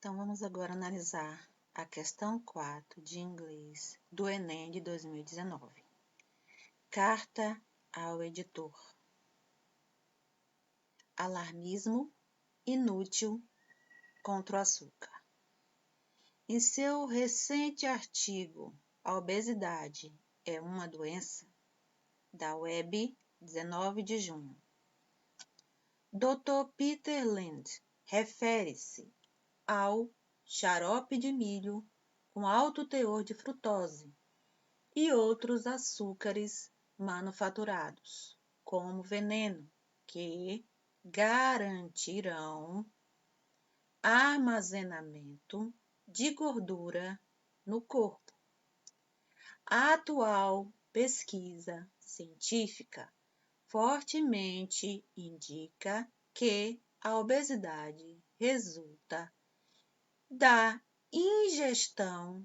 Então, vamos agora analisar a questão 4 de inglês do Enem de 2019. Carta ao editor. Alarmismo inútil contra o açúcar. Em seu recente artigo, A Obesidade é uma Doença, da Web, 19 de junho, Dr. Peter Lind refere-se ao xarope de milho com alto teor de frutose e outros açúcares manufaturados, como veneno, que garantirão armazenamento de gordura no corpo. A atual pesquisa científica fortemente indica que a obesidade resulta da ingestão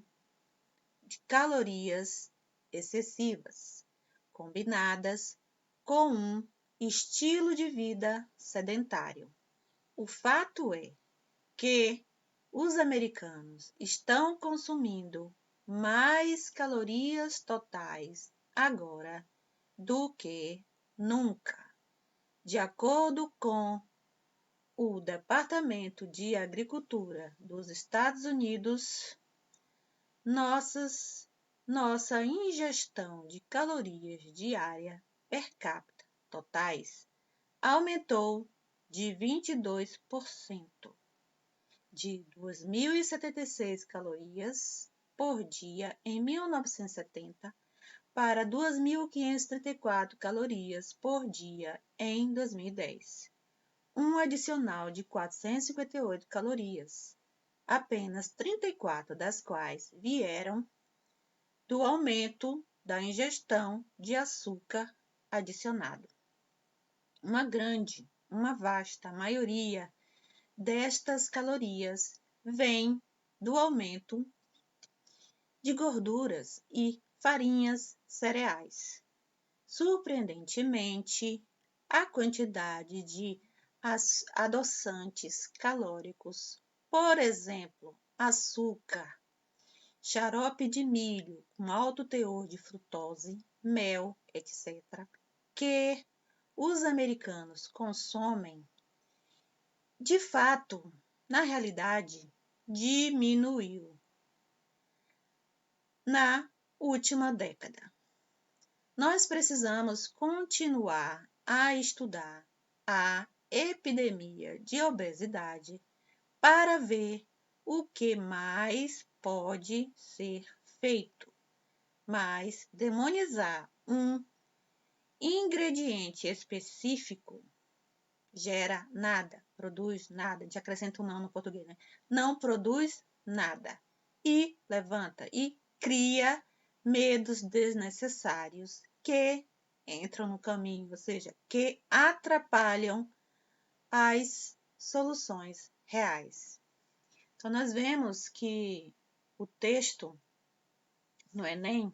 de calorias excessivas, combinadas com um estilo de vida sedentário. O fato é que os americanos estão consumindo mais calorias totais agora do que nunca, de acordo com o Departamento de Agricultura dos Estados Unidos. Nossa ingestão de calorias diária per capita totais aumentou de 22%, de 2.076 calorias por dia em 1970 para 2.534 calorias por dia em 2010. Um adicional de 458 calorias, apenas 34 das quais vieram do aumento da ingestão de açúcar adicionado. Uma vasta maioria destas calorias vem do aumento de gorduras e farinhas cereais. Surpreendentemente, a quantidade de adoçantes calóricos, por exemplo, açúcar, xarope de milho com alto teor de frutose, mel, etc., que os americanos consomem, de fato, na realidade, diminuiu na última década. Nós precisamos continuar a estudar a epidemia de obesidade para ver o que mais pode ser feito. Mas demonizar um ingrediente específico gera nada, produz nada, de acrescento não no português, né? Não produz nada e levanta e cria medos desnecessários que entram no caminho, ou seja, que atrapalham as soluções reais. Então, nós vemos que o texto no Enem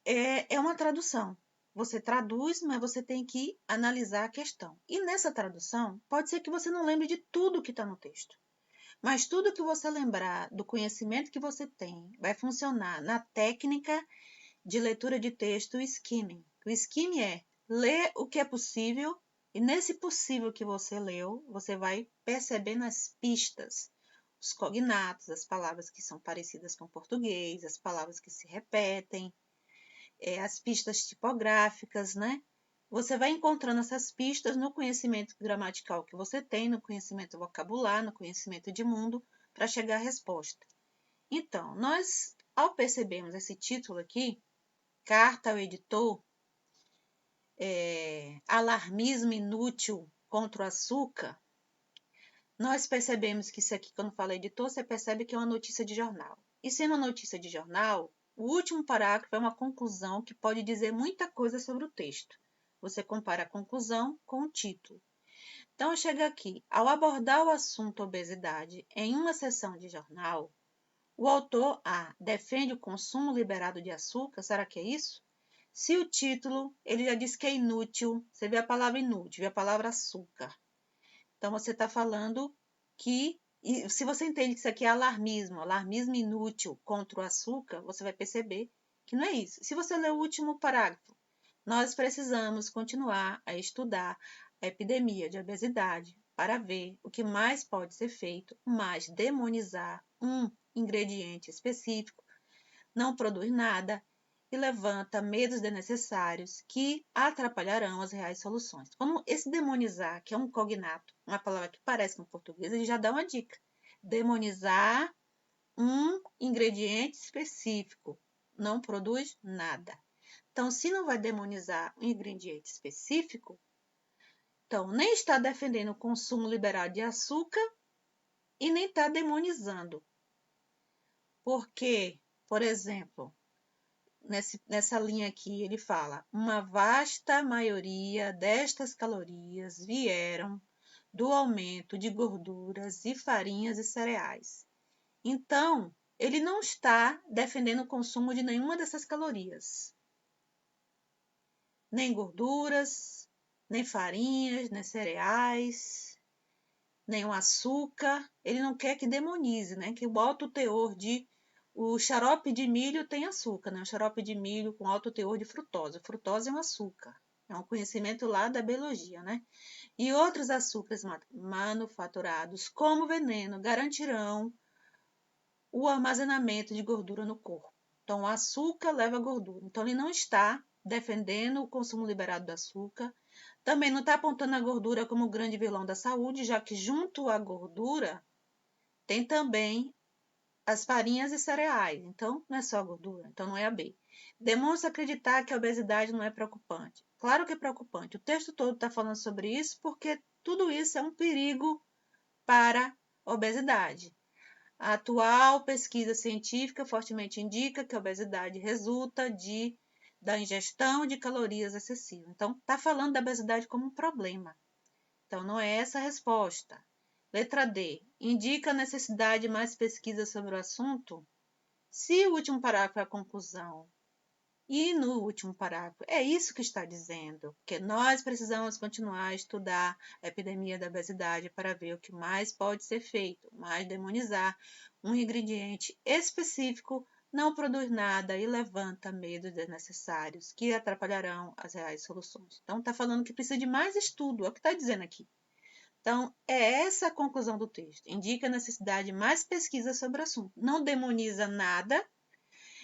é uma tradução. Você traduz, mas você tem que analisar a questão. E nessa tradução, pode ser que você não lembre de tudo que está no texto. Mas tudo que você lembrar do conhecimento que você tem vai funcionar na técnica de leitura de texto skimming. O skimming é ler o que é possível e nesse possível que você leu, você vai percebendo as pistas, os cognatos, as palavras que são parecidas com o português, as palavras que se repetem, as pistas tipográficas, né? Você vai encontrando essas pistas no conhecimento gramatical que você tem, no conhecimento vocabular, no conhecimento de mundo, para chegar à resposta. Então, nós, ao percebermos esse título aqui, Carta ao Editor, Alarmismo inútil contra o açúcar, nós percebemos que isso aqui, quando fala editor, você percebe que é uma notícia de jornal. E sendo uma notícia de jornal, o último parágrafo é uma conclusão que pode dizer muita coisa sobre o texto. Você compara a conclusão com o título. Então, chega aqui. Ao abordar o assunto obesidade em uma sessão de jornal, o autor defende o consumo liberado de açúcar. Será que é isso? Se o título, ele já diz que é inútil, você vê a palavra inútil, vê a palavra açúcar. Então, você está falando que E se você entende que isso aqui é alarmismo inútil contra o açúcar, você vai perceber que não é isso. Se você ler o último parágrafo, nós precisamos continuar a estudar a epidemia de obesidade para ver o que mais pode ser feito, mas demonizar um ingrediente específico não produz nada e levanta medos desnecessários que atrapalharão as reais soluções. Quando esse demonizar, que é um cognato, uma palavra que parece no português, ele já dá uma dica. Demonizar um ingrediente específico não produz nada. Então, se não vai demonizar um ingrediente específico, então nem está defendendo o consumo liberado de açúcar e nem está demonizando. Porque, por exemplo, nessa linha aqui, ele fala: uma vasta maioria destas calorias vieram do aumento de gorduras e farinhas e cereais. Então, ele não está defendendo o consumo de nenhuma dessas calorias. Nem gorduras, nem farinhas, nem cereais, nem o açúcar. Ele não quer que demonize, né? Que o alto teor de o xarope de milho tem açúcar, né? O xarope de milho com alto teor de frutose. Frutose é um açúcar. É um conhecimento lá da biologia, né? E outros açúcares manufaturados, como veneno, garantirão o armazenamento de gordura no corpo. Então, o açúcar leva gordura. Então, ele não está defendendo o consumo liberado do açúcar. Também não está apontando a gordura como o grande vilão da saúde, já que junto à gordura tem também as farinhas e cereais. Então, não é só a gordura, então não é a B. Demonstra acreditar que a obesidade não é preocupante. Claro que é preocupante. O texto todo está falando sobre isso porque tudo isso é um perigo para a obesidade. A atual pesquisa científica fortemente indica que a obesidade resulta da ingestão de calorias excessivas. Então, está falando da obesidade como um problema. Então, não é essa a resposta. Letra D. Indica a necessidade de mais pesquisa sobre o assunto? Se o último parágrafo é a conclusão e no último parágrafo é isso que está dizendo, que nós precisamos continuar a estudar a epidemia da obesidade para ver o que mais pode ser feito, mas demonizar um ingrediente específico não produz nada e levanta medos desnecessários que atrapalharão as reais soluções. Então, está falando que precisa de mais estudo, é o que está dizendo aqui. Então, é essa a conclusão do texto. Indica a necessidade de mais pesquisa sobre o assunto. Não demoniza nada,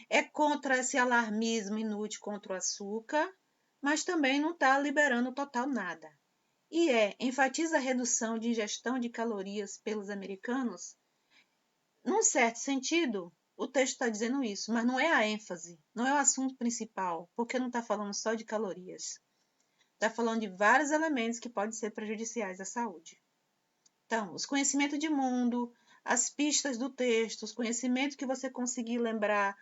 é contra esse alarmismo inútil contra o açúcar, mas também não está liberando total nada. E enfatiza a redução de ingestão de calorias pelos americanos. Num certo sentido, o texto está dizendo isso, mas não é a ênfase, não é o assunto principal, porque não está falando só de calorias. Está falando de vários elementos que podem ser prejudiciais à saúde. Então, os conhecimentos de mundo, as pistas do texto, os conhecimentos que você conseguir lembrar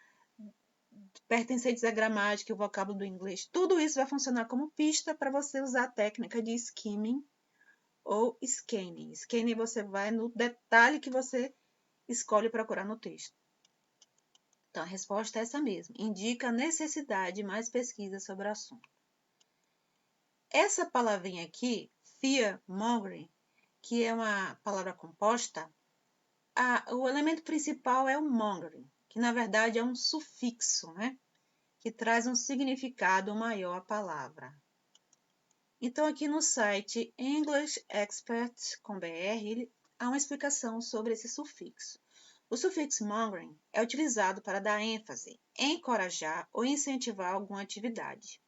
pertencentes à gramática e o vocábulo do inglês, tudo isso vai funcionar como pista para você usar a técnica de skimming ou scanning. Scanning você vai no detalhe que você escolhe procurar no texto. Então, a resposta é essa mesmo. Indica a necessidade de mais pesquisa sobre o assunto. Essa palavrinha aqui, fear-mongering, que é uma palavra composta, o elemento principal é o mongering, que na verdade é um sufixo, né? Que traz um significado maior à palavra. Então, aqui no site EnglishExpert.com.br há uma explicação sobre esse sufixo. O sufixo mongering é utilizado para dar ênfase, encorajar ou incentivar alguma atividade.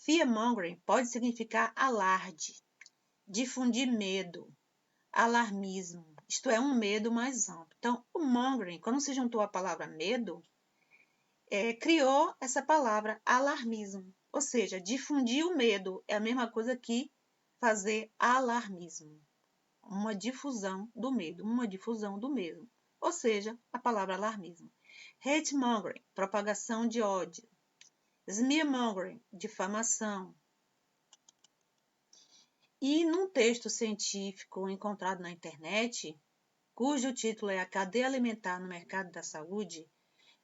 Fear-mongering pode significar alarde, difundir medo, alarmismo, isto é, um medo mais amplo. Então, o mongering, quando se juntou a palavra medo, criou essa palavra alarmismo, ou seja, difundir o medo é a mesma coisa que fazer alarmismo, uma difusão do medo, uma difusão do mesmo, ou seja, a palavra alarmismo. Hate-mongering, propagação de ódio. Smear-mongering, difamação. E num texto científico encontrado na internet, cujo título é A Cadeia Alimentar no Mercado da Saúde,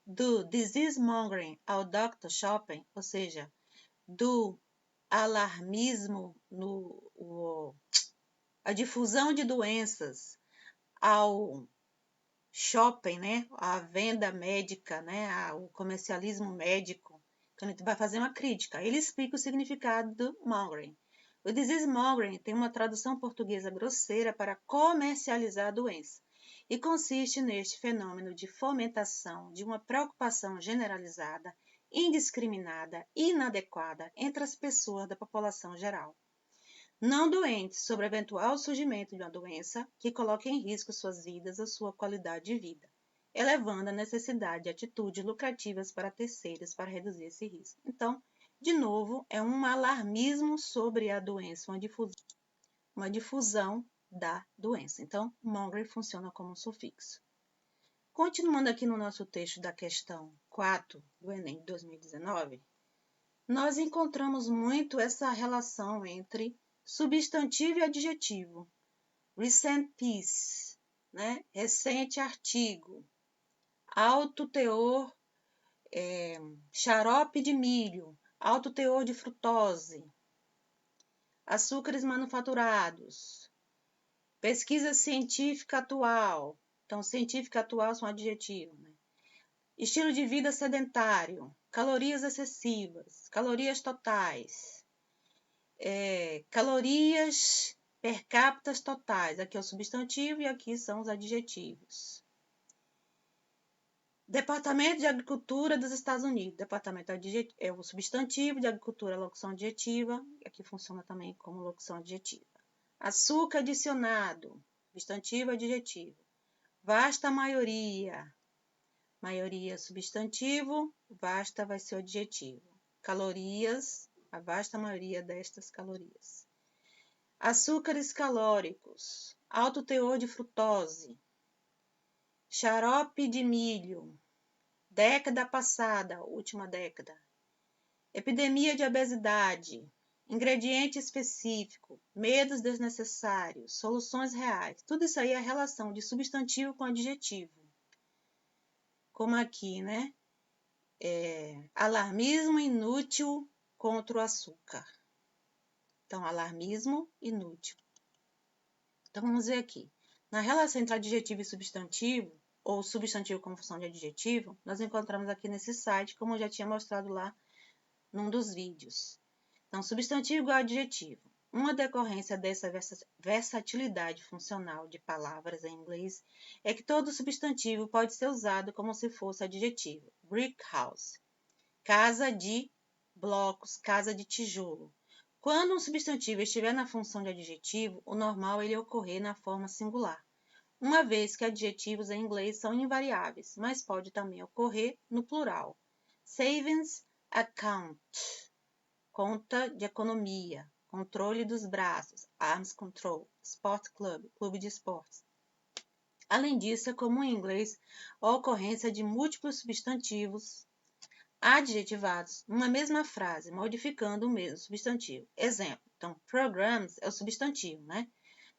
do disease mongering ao doctor shopping, ou seja, do alarmismo, a difusão de doenças ao shopping, né? A venda médica, né? O comercialismo médico, quando a gente vai fazer uma crítica, ele explica o significado do mongering. O disease mongering tem uma tradução portuguesa grosseira para comercializar a doença e consiste neste fenômeno de fomentação de uma preocupação generalizada, indiscriminada e inadequada entre as pessoas da população geral, não doentes, sobre o eventual surgimento de uma doença que coloque em risco suas vidas ou sua qualidade de vida, elevando a necessidade de atitudes lucrativas para terceiros para reduzir esse risco. Então, de novo, é um alarmismo sobre a doença, uma difusão da doença. Então, mongering funciona como um sufixo. Continuando aqui no nosso texto da questão 4 do Enem de 2019, nós encontramos muito essa relação entre substantivo e adjetivo. Recent piece, né? Recente artigo. Alto teor, xarope de milho. Alto teor de frutose. Açúcares manufaturados. Pesquisa científica atual. Então, científica atual são adjetivos, né? Estilo de vida sedentário. Calorias excessivas. Calorias totais. Calorias per capita totais. Aqui é o substantivo e aqui são os adjetivos. Departamento de Agricultura dos Estados Unidos. Departamento é o substantivo, de Agricultura é a locução adjetiva. Aqui funciona também como locução adjetiva. Açúcar adicionado. Substantivo adjetivo. Vasta maioria. Maioria substantivo. Vasta vai ser o adjetivo. Calorias. A vasta maioria destas calorias. Açúcares calóricos, alto teor de frutose, xarope de milho, década passada, última década, epidemia de obesidade, ingrediente específico, medos desnecessários, soluções reais. Tudo isso aí é a relação de substantivo com adjetivo. Como aqui, né? Alarmismo inútil contra o açúcar. Então, alarmismo inútil. Então, vamos ver aqui. Na relação entre adjetivo e substantivo, ou substantivo com função de adjetivo, nós encontramos aqui nesse site, como eu já tinha mostrado lá num dos vídeos. Então, substantivo igual a adjetivo. Uma decorrência dessa versatilidade funcional de palavras em inglês é que todo substantivo pode ser usado como se fosse adjetivo. Brick house. Casa de blocos, casa de tijolo. Quando um substantivo estiver na função de adjetivo, o normal é ele ocorrer na forma singular, uma vez que adjetivos em inglês são invariáveis, mas pode também ocorrer no plural. Savings account, conta de economia, controle dos braços, arms control, sport club, clube de esportes. Além disso, é comum em inglês a ocorrência de múltiplos substantivos adjetivados numa mesma frase, modificando o mesmo substantivo. Exemplo, então, programs é o substantivo, né?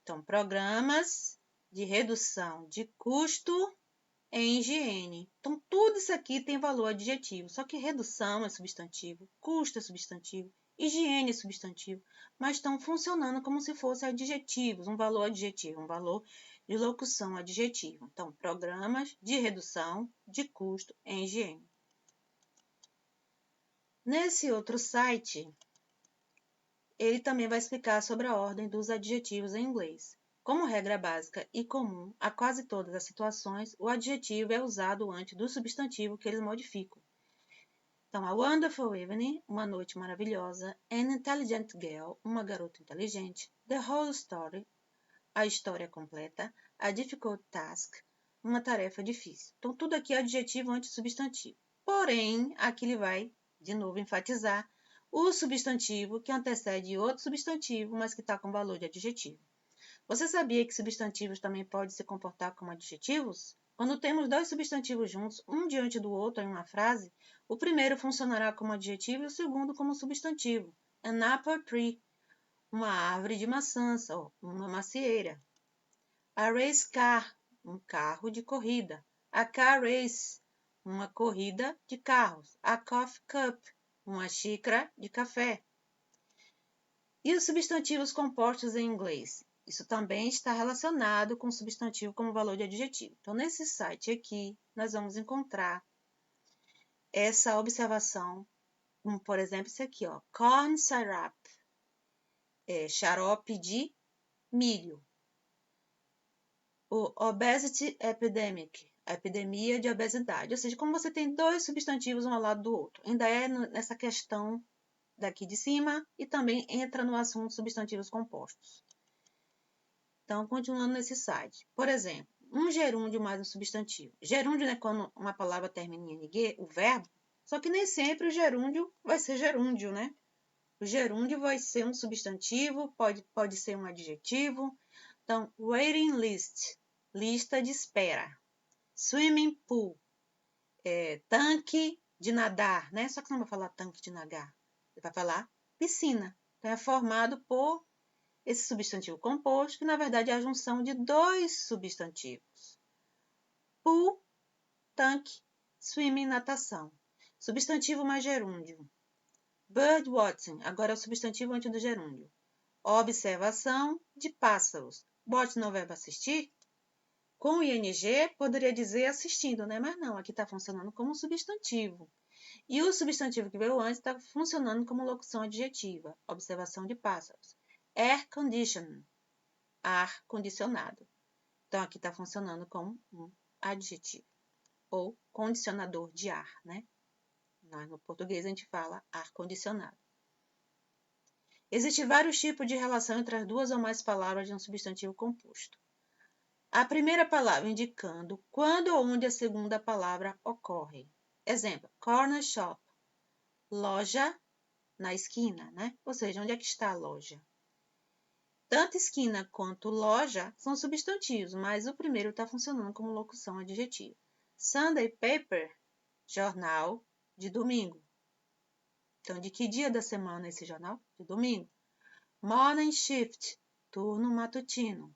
Então, programas de redução de custo em higiene. Então, tudo isso aqui tem valor adjetivo, só que redução é substantivo, custo é substantivo, higiene é substantivo, mas estão funcionando como se fossem adjetivos, um valor adjetivo, um valor de locução adjetivo. Então, programas de redução de custo em higiene. Nesse outro site, ele também vai explicar sobre a ordem dos adjetivos em inglês. Como regra básica e comum a quase todas as situações, o adjetivo é usado antes do substantivo que eles modificam. Então, a wonderful evening, uma noite maravilhosa, an intelligent girl, uma garota inteligente, the whole story, a história completa, a difficult task, uma tarefa difícil. Então, tudo aqui é adjetivo antes do substantivo. Porém, aqui ele vai de novo enfatizar o substantivo que antecede outro substantivo, mas que está com valor de adjetivo. Você sabia que substantivos também podem se comportar como adjetivos? Quando temos dois substantivos juntos, um diante do outro em uma frase, o primeiro funcionará como adjetivo e o segundo como substantivo. An apple tree, uma árvore de maçãs, ou uma macieira. A race car, um carro de corrida. A car race, uma corrida de carros. A coffee cup, uma xícara de café. E os substantivos compostos em inglês? Isso também está relacionado com o substantivo como valor de adjetivo. Então, nesse site aqui, nós vamos encontrar essa observação, como por exemplo esse aqui, ó, corn syrup, xarope de milho. O obesity epidemic, a epidemia de obesidade. Ou seja, como você tem dois substantivos um ao lado do outro. Ainda é nessa questão daqui de cima e também entra no assunto substantivos compostos. Então, continuando nesse site. Por exemplo, um gerúndio mais um substantivo. Gerúndio é quando uma palavra termina em ing, o verbo, só que nem sempre o gerúndio vai ser gerúndio, né? O gerúndio vai ser um substantivo, pode ser um adjetivo. Então, waiting list, lista de espera. Swimming pool, tanque de nadar, né? Só que não vai falar tanque de nadar, você vai falar piscina. Então, é formado por esse substantivo composto, que na verdade é a junção de dois substantivos. Pool, tanque, swimming, natação. Substantivo mais gerúndio. Bird watching, agora é o substantivo antes do gerúndio. Observação de pássaros. Bote no verbo assistir. Com o ing, poderia dizer assistindo, né? Mas não, aqui está funcionando como substantivo. E o substantivo que veio antes está funcionando como locução adjetiva. Observação de pássaros. Air conditioning, ar condicionado. Então, aqui está funcionando como um adjetivo. Ou condicionador de ar, né? No português a gente fala ar condicionado. Existem vários tipos de relação entre as duas ou mais palavras de um substantivo composto. A primeira palavra indicando quando ou onde a segunda palavra ocorre. Exemplo, corner shop, loja na esquina, né? Ou seja, onde é que está a loja? Tanto esquina quanto loja são substantivos, mas o primeiro está funcionando como locução adjetiva. Sunday paper, jornal de domingo. Então, de que dia da semana é esse jornal? De domingo. Morning shift, turno matutino.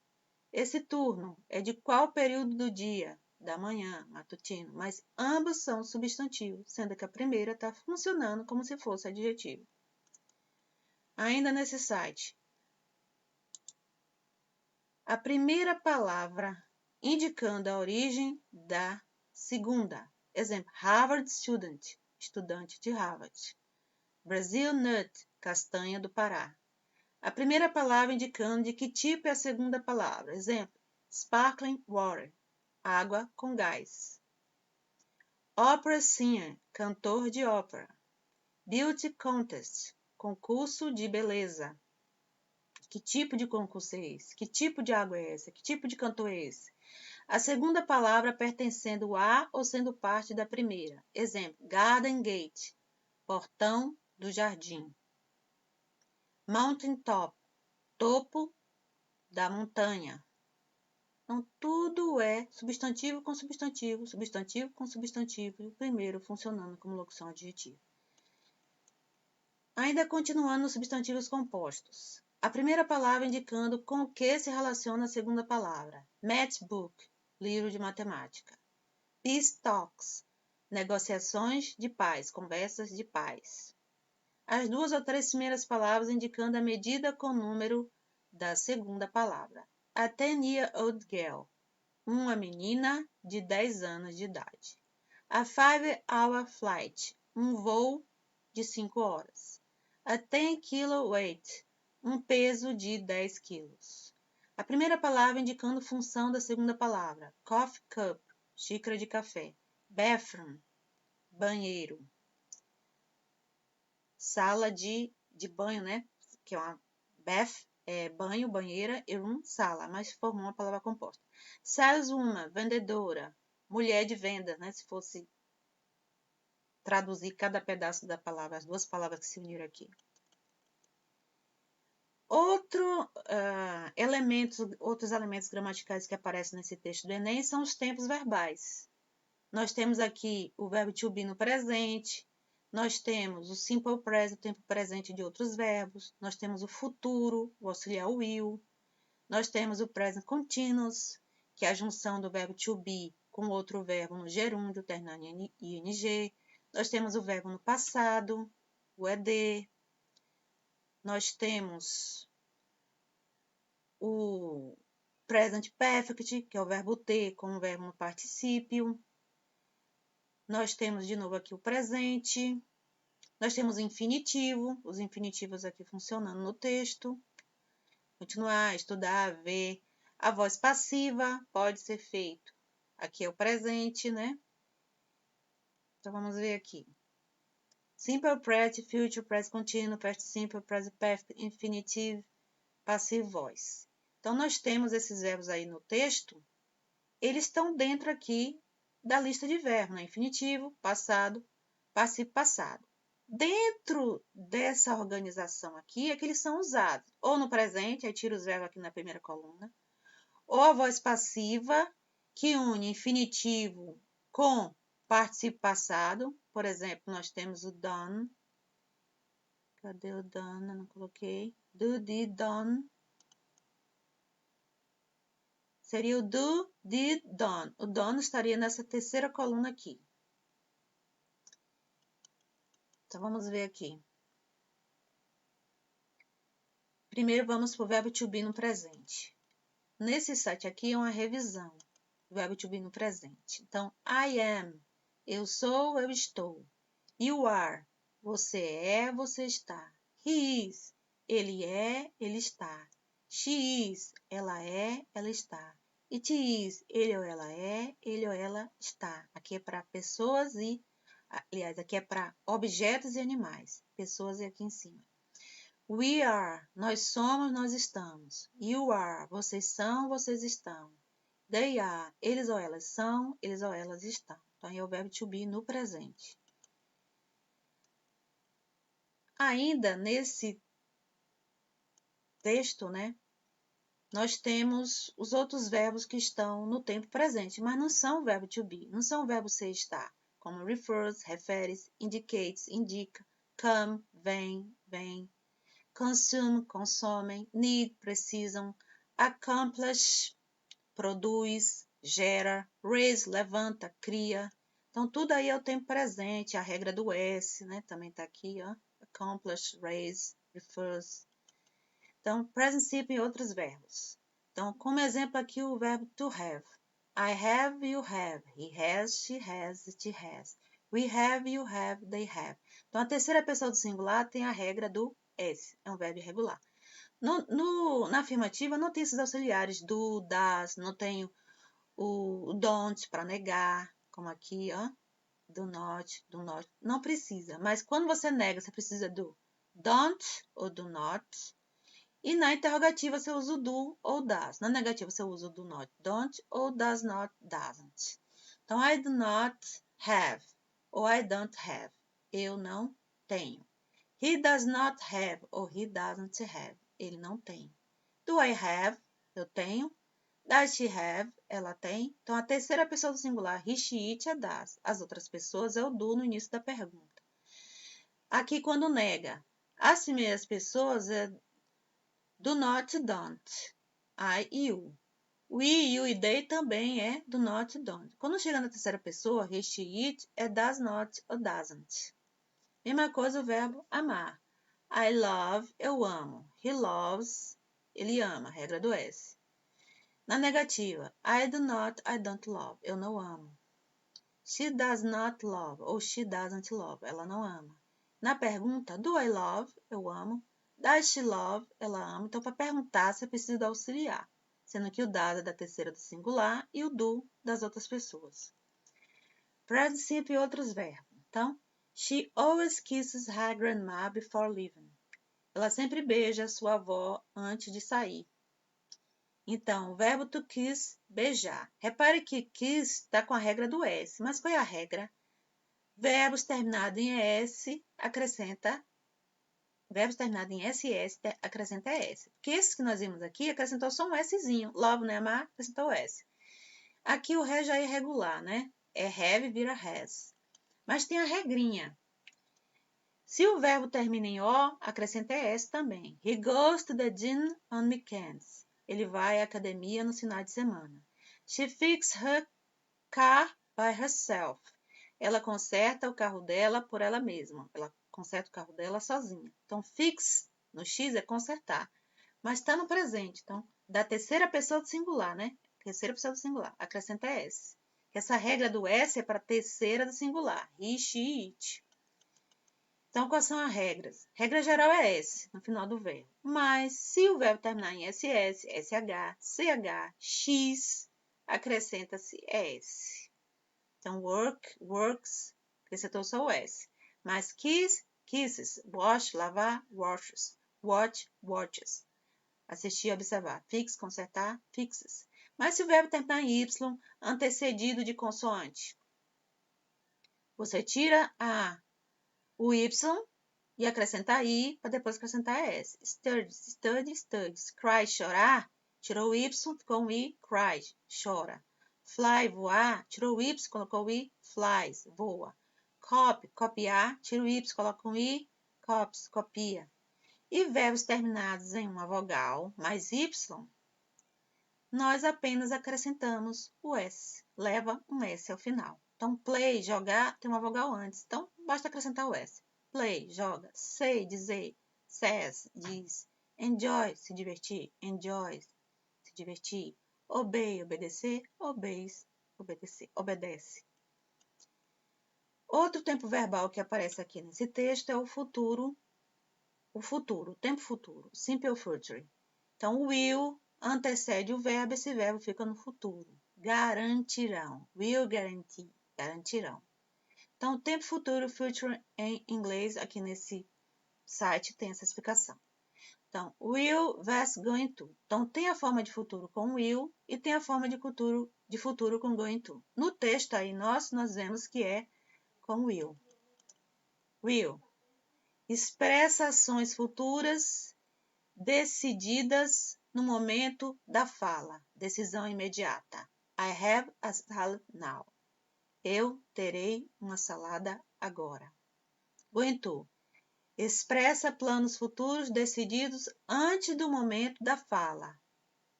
Esse turno é de qual período do dia? Da manhã, matutino. Mas ambos são substantivos, sendo que a primeira está funcionando como se fosse adjetivo. Ainda nesse site, a primeira palavra indicando a origem da segunda. Exemplo, Harvard student, estudante de Harvard. Brazil nut, castanha do Pará. A primeira palavra indicando de que tipo é a segunda palavra. Exemplo, sparkling water, água com gás. Opera singer, cantor de ópera. Beauty contest, concurso de beleza. Que tipo de concurso é esse? Que tipo de água é essa? Que tipo de cantor é esse? A segunda palavra pertencendo a ou sendo parte da primeira. Exemplo, garden gate, portão do jardim. Mountain top, topo da montanha. Então, tudo é substantivo com substantivo, substantivo com substantivo, e o primeiro funcionando como locução adjetiva. Ainda continuando nos substantivos compostos. A primeira palavra indicando com o que se relaciona a segunda palavra. Matchbook, livro de matemática. Peace talks, negociações de paz, conversas de paz. As duas ou três primeiras palavras indicando a medida com número da segunda palavra. A 10-year-old girl, uma menina de 10 anos de idade. A 5-hour flight, um voo de 5 horas. A 10-kilo weight, um peso de 10 quilos. A primeira palavra indicando função da segunda palavra. Coffee cup, xícara de café. Bathroom, banheiro. Sala de banho, né? Que é uma bath, banho, banheira, e room, sala, mas formou uma palavra composta. Saleswoman, vendedora, mulher de venda, né? Se fosse traduzir cada pedaço da palavra, as duas palavras que se uniram aqui. Outros elementos gramaticais que aparecem nesse texto do Enem são os tempos verbais. Nós temos aqui o verbo to be no presente, nós temos o simple present, o tempo presente de outros verbos, nós temos o futuro, o auxiliar will, nós temos o present continuous, que é a junção do verbo to be com outro verbo no gerúndio, terminando em ing, nós temos o verbo no passado, o ed, nós temos o present perfect, que é o verbo ter com o verbo no particípio. Nós temos de novo aqui o presente. Nós temos o infinitivo, os infinitivos aqui funcionando no texto. Continuar, estudar, ver. A voz passiva pode ser feito. Aqui é o presente, né? Então, vamos ver aqui. Simple present, future present continuous, present simple, present perfect, infinitive, passive voice. Então, nós temos esses verbos aí no texto. Eles estão dentro aqui da lista de verbos, né? Infinitivo, passado, passivo passado. Dentro dessa organização aqui é que eles são usados. Ou no presente, aí tira os verbos aqui na primeira coluna. Ou a voz passiva, que une infinitivo com particípio passado. Por exemplo, nós temos o done. Cadê o done? Eu não coloquei. Do, did, done. Seria o do, did, done. O done estaria nessa terceira coluna aqui. Então, vamos ver aqui. Primeiro, vamos para o verbo to be no presente. Nesse site aqui é uma revisão. O verbo to be no presente. Então, I am. Eu sou, eu estou. You are. Você é, você está. He is. Ele é, ele está. She is. Ela é, ela está. It is. Ele ou ela é, ele ou ela está. Aqui é para pessoas e... Aliás, aqui é para objetos e animais. Pessoas e aqui em cima. We are. Nós somos, nós estamos. You are. Vocês são, vocês estão. They are. Eles ou elas são, eles ou elas estão. Então, aí é o verbo to be no presente. Ainda nesse texto, né, nós temos os outros verbos que estão no tempo presente, mas não são o verbo to be, não são o verbo ser estar, como refers, refere-se, indicates, indica, come, vem, vem, consume, consomem, need, precisam, accomplish, produz, gera, raise, levanta, cria. Então, tudo aí é o tempo presente, a regra do S, né? Também está aqui, ó. Accomplish, raise, refers. Então, present simple e outros verbos. Então, como exemplo aqui, o verbo to have. I have, you have. He has, she has, it has. We have, you have, they have. Então, a terceira pessoa do singular tem a regra do S. É um verbo irregular. Na afirmativa, não tem esses auxiliares do, das, não tem o don't para negar, como aqui, ó. Do not. Não precisa. Mas quando você nega, você precisa do don't ou do not. E na interrogativa, você usa o do ou does. Na negativa, você usa o do not, don't ou does not, doesn't. Então, I do not have ou I don't have. Eu não tenho. He does not have ou he doesn't have. Ele não tem. Do I have? Eu tenho. Does she have? Ela tem. Então, a terceira pessoa do singular, he, she, it, é does. As outras pessoas é o do no início da pergunta. Aqui, quando nega, as primeiras pessoas é do not, don't. I, you. We, you e they também é do not, don't. Quando chega na terceira pessoa, he, she, it é does not ou doesn't. Mesma coisa o verbo amar. I love, eu amo. He loves, ele ama, regra do S. Na negativa, I do not, I don't love, eu não amo. She does not love ou she doesn't love, ela não ama. Na pergunta, do I love, eu amo. Does she love, ela ama. Então, para perguntar, você precisa do auxiliar, sendo que o does é da terceira do singular e o do das outras pessoas. Present simple e outros verbos. Então, she always kisses her grandma before leaving. Ela sempre beija sua avó antes de sair. Então, o verbo to kiss, beijar. Repare que kiss está com a regra do S. Mas qual é a regra? Verbos terminados em S, acrescenta. Verbos terminados em SS, acrescenta S. Porque esses que nós vimos aqui, acrescentou só um Szinho. Love, né, amar, acrescentou o S. Aqui o ré já é irregular, né? É have, vira has. Mas tem a regrinha. Se o verbo termina em O, acrescenta S também. He goes to the gym on weekends. Ele vai à academia no final de semana. She fixes her car by herself. Ela conserta o carro dela por ela mesma. Ela conserta o carro dela sozinha. Então, fix no X é consertar. Mas está no presente. Então, da terceira pessoa do singular, né? Terceira pessoa do singular. Acrescenta S. Essa regra do S é para terceira do singular. He, she, it. Então, quais são as regras? Regra geral é S, no final do verbo. Mas, se o verbo terminar em SS, SH, CH, X, acrescenta-se S. Então, work, works, acrescentou só o S. Mas kiss, kisses, wash, lavar, washes, watch, watches. Assistir, observar. Fix, consertar, fixes. Mas se o verbo terminar em Y, antecedido de consoante, você tira o Y e acrescentar I para depois acrescentar S. Studies, studies, studies. Cry, chorar. Tirou o Y, ficou um I, cry, chora. Fly, voar. Tirou o Y, colocou o I, flies, voa. Copy, copiar. Tira o Y, coloca um I, copies, copia. E verbos terminados em uma vogal mais Y, nós apenas acrescentamos o S. Leva um S ao final. Então, play, jogar, tem uma vogal antes. Então, basta acrescentar o S. Play, joga. Say, dizer. Says, diz. Enjoy, se divertir. Enjoys, se divertir. Obey, obedecer. Obeys, obedecer. Obedece. Outro tempo verbal que aparece aqui nesse texto é o futuro. O futuro, o tempo futuro. Simple future. Então, o will antecede o verbo, esse verbo fica no futuro. Garantirão. Will guarantee. Garantirão. Então, o tempo futuro, future em inglês, aqui nesse site tem essa explicação. Então, will vs going to. Então, tem a forma de futuro com will e tem a forma de futuro com going to. No texto aí, nós vemos que é com will. Will expressa ações futuras decididas no momento da fala. Decisão imediata. I have a salad now. Eu terei uma salada agora. Going to. Expressa planos futuros decididos antes do momento da fala.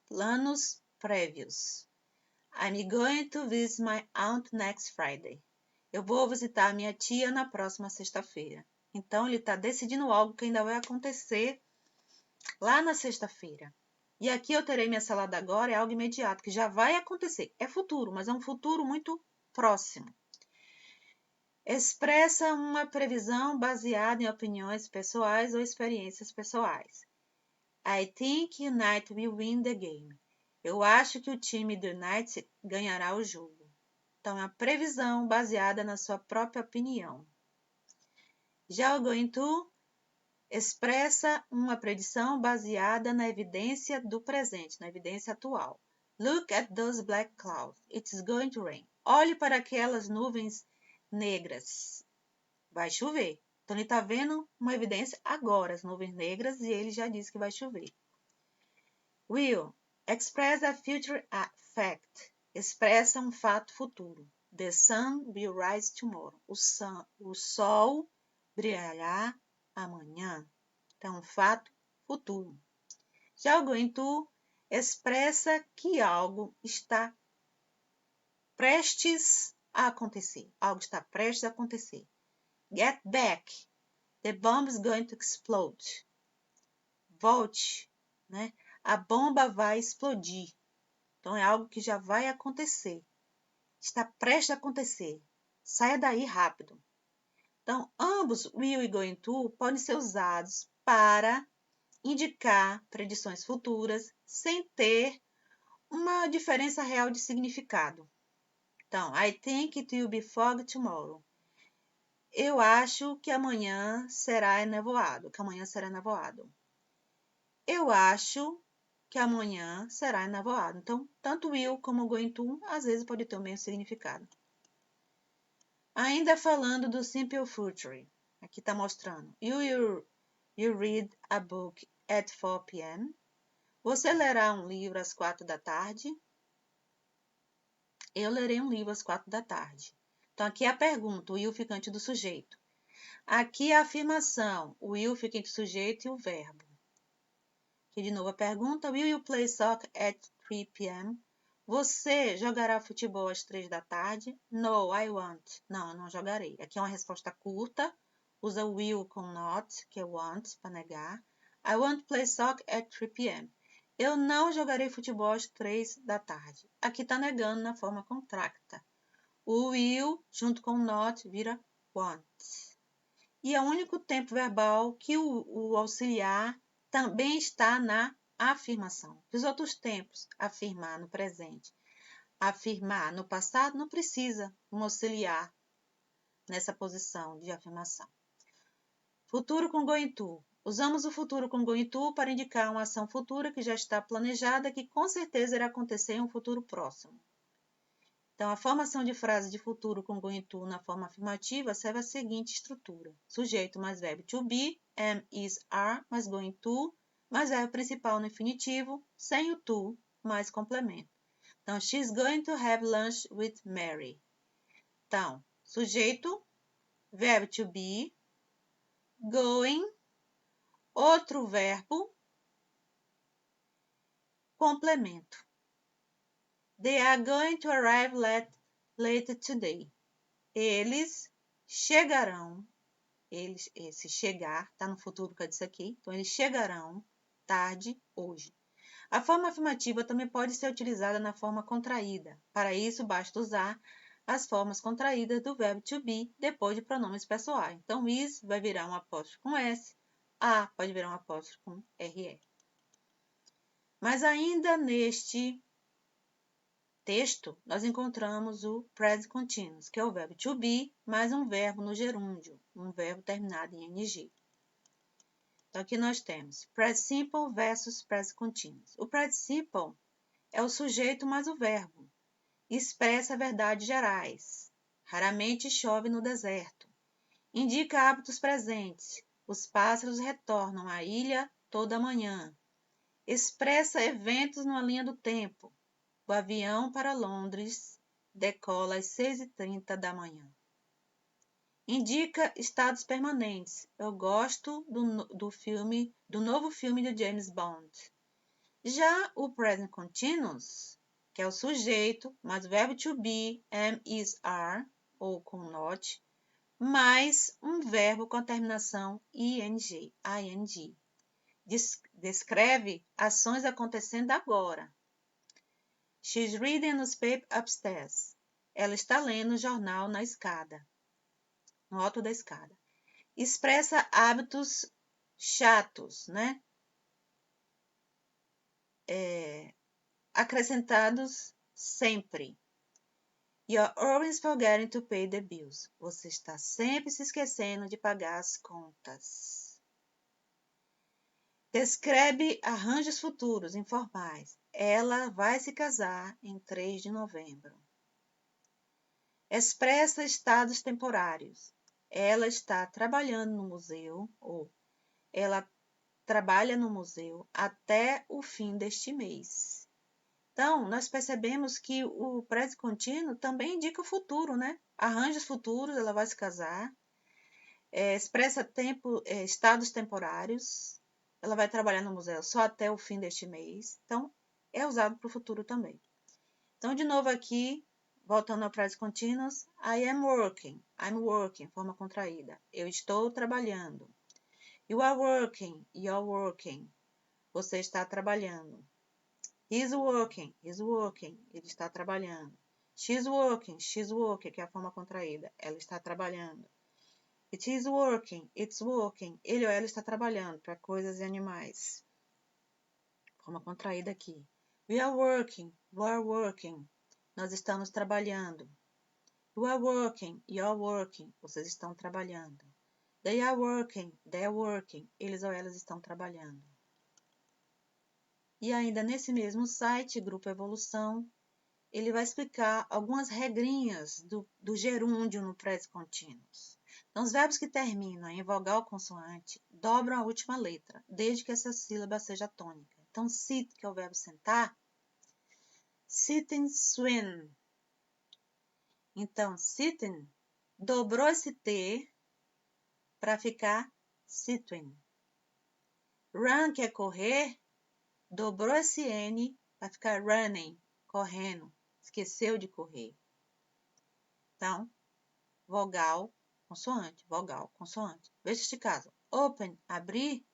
Planos prévios. I'm going to visit my aunt next Friday. Eu vou visitar minha tia na próxima sexta-feira. Então, ele está decidindo algo que ainda vai acontecer lá na sexta-feira. E aqui eu terei minha salada agora, é algo imediato, que já vai acontecer. É futuro, mas é um futuro muito próximo. Expressa uma previsão baseada em opiniões pessoais ou experiências pessoais. I think United will win the game. Eu acho que o time do United ganhará o jogo. Então, é uma previsão baseada na sua própria opinião. Já o going to expressa uma predição baseada na evidência do presente, na evidência atual. Look at those black clouds. It's going to rain. Olhe para aquelas nuvens negras. Vai chover. Então, ele está vendo uma evidência agora, as nuvens negras, e ele já disse que vai chover. Will express a future fact. Expressa um fato futuro. The sun will rise tomorrow. O sol brilhará amanhã. Então, um fato futuro. Já o going to expressa que algo está prestes a acontecer. Algo está prestes a acontecer. Get back. The bomb is going to explode. Volte, né? A bomba vai explodir. Então, é algo que já vai acontecer. Está prestes a acontecer. Saia daí rápido. Então, ambos, will e going to, podem ser usados para indicar predições futuras sem ter uma diferença real de significado. Então, I think it will be fog tomorrow. Eu acho que amanhã será nevoado. Eu acho que amanhã será nevoado. Então, tanto will como going to, às vezes, pode ter o mesmo significado. Ainda falando do simple future, aqui está mostrando. You read a book at 4 p.m. Você lerá um livro às 4 da tarde? Eu lerei um livro às 4 da tarde. Então, aqui é a pergunta, o will fica antes do sujeito. Aqui é a afirmação, o will fica entre o sujeito e o verbo. Aqui de novo a pergunta, will you play soccer at 3 p.m.? Você jogará futebol às 3 da tarde? No, I won't. Não, eu não jogarei. Aqui é uma resposta curta. Usa will com not, que é want, para negar. I won't play soccer at 3 p.m. Eu não jogarei futebol às 3 da tarde. Aqui está negando na forma contracta. O will, junto com o not, vira want. E é o único tempo verbal que o auxiliar também está na afirmação. Os outros tempos, afirmar no presente, afirmar no passado, não precisa um auxiliar nessa posição de afirmação. Futuro com going to. Usamos o futuro com going to para indicar uma ação futura que já está planejada, que com certeza irá acontecer em um futuro próximo. Então, a formação de frase de futuro com going to na forma afirmativa serve a seguinte estrutura. Sujeito mais verbo to be, am, is, are, mais going to, mais verbo principal no infinitivo, sem o to, mais complemento. Então, she's going to have lunch with Mary. Então, sujeito, verbo to be, going, outro verbo, complemento. They are going to arrive later today. Eles chegarão. Esse chegar, está no futuro que eu disse aqui. Então, eles chegarão tarde hoje. A forma afirmativa também pode ser utilizada na forma contraída. Para isso, basta usar as formas contraídas do verbo to be depois de pronomes pessoais. Então, is vai virar um apóstrofo com S. A pode virar um apóstrofo com RE. Mas ainda neste texto, nós encontramos o present continuous, que é o verbo to be, mais um verbo no gerúndio, um verbo terminado em ing. Então, aqui nós temos present simple versus present continuous. O present simple é o sujeito mais o verbo. Expressa verdades gerais. Raramente chove no deserto. Indica hábitos presentes. Os pássaros retornam à ilha toda manhã. Expressa eventos numa linha do tempo. O avião para Londres decola às 6h30 da manhã. Indica estados permanentes. Eu gosto do novo filme de James Bond. Já o present continuous, que é o sujeito, mais o verbo to be, am, is, are, ou com not, mais um verbo com a terminação ing. Descreve ações acontecendo agora. She's reading a newspaper upstairs. Ela está lendo o jornal na escada, no alto da escada. Expressa hábitos chatos, né? Acrescentados sempre. You're always forgetting to pay the bills. Você está sempre se esquecendo de pagar as contas. Descreve arranjos futuros informais. Ela vai se casar em 3 de novembro. Expressa estados temporários. Ela está trabalhando no museu, ou ela trabalha no museu até o fim deste mês. Então, nós percebemos que o presente contínuo também indica o futuro, né? Arranjos futuros, ela vai se casar. Expressa estados temporários. Ela vai trabalhar no museu só até o fim deste mês. Então, é usado para o futuro também. Então, de novo aqui, voltando ao present continuous, I am working. I'm working, forma contraída. Eu estou trabalhando. You are working. You're working. Você está trabalhando. He's working. He's working. Ele está trabalhando. She's working. She's working, que é a forma contraída. Ela está trabalhando. It is working. It's working. Ele ou ela está trabalhando para coisas e animais. Forma contraída aqui. We are working. We are working. Nós estamos trabalhando. You are working. You're working. Vocês estão trabalhando. They are working. They're working. Eles ou elas estão trabalhando. E ainda nesse mesmo site, Grupo Evolução, ele vai explicar algumas regrinhas do gerúndio no present continuous. Então, os verbos que terminam em vogal consoante dobram a última letra, desde que essa sílaba seja tônica. Então, sit, que é o verbo sentar, sitting, swim. Então, sitting dobrou esse T para ficar sitting. Run, que é correr, dobrou esse N para ficar running, correndo. Esqueceu de correr. Então, vogal, consoante, vogal, consoante. Veja este caso. Open, abrir,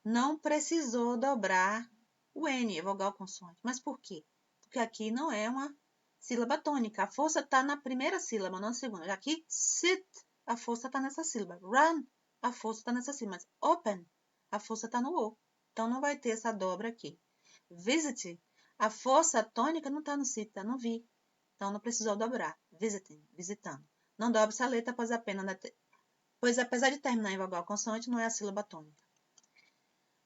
não precisou dobrar O N é vogal consoante. Mas por quê? Porque aqui não é uma sílaba tônica. A força está na primeira sílaba, não na segunda. Aqui, sit, a força está nessa sílaba. Run, a força está nessa sílaba. Mas open, a força está no O. Então, não vai ter essa dobra aqui. Visit, a força tônica não está no sit, está no V. Então, não precisou dobrar. Visiting, visitando. Não dobra essa letra, pois apesar de terminar em vogal consoante, não é a sílaba tônica.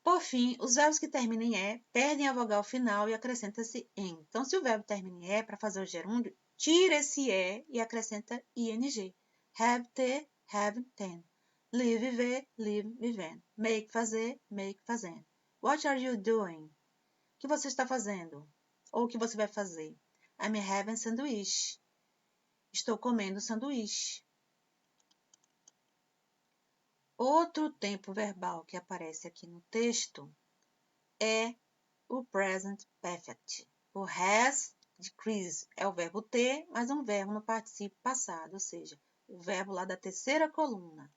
Por fim, os verbos que terminam em E perdem a vogal final e acrescenta-se em. Então, se o verbo termina em E, para fazer o gerúndio, tira esse E e acrescenta ing. Have, ter, have, ten. Live, viver, live, vivendo. Make, fazer, make, fazendo. What are you doing? O que você está fazendo? Ou o que você vai fazer? I'm having sandwich. Estou comendo sanduíche. Outro tempo verbal que aparece aqui no texto é o present perfect. O has decreased é o verbo ter, mas um verbo no particípio passado, ou seja, o verbo lá da terceira coluna.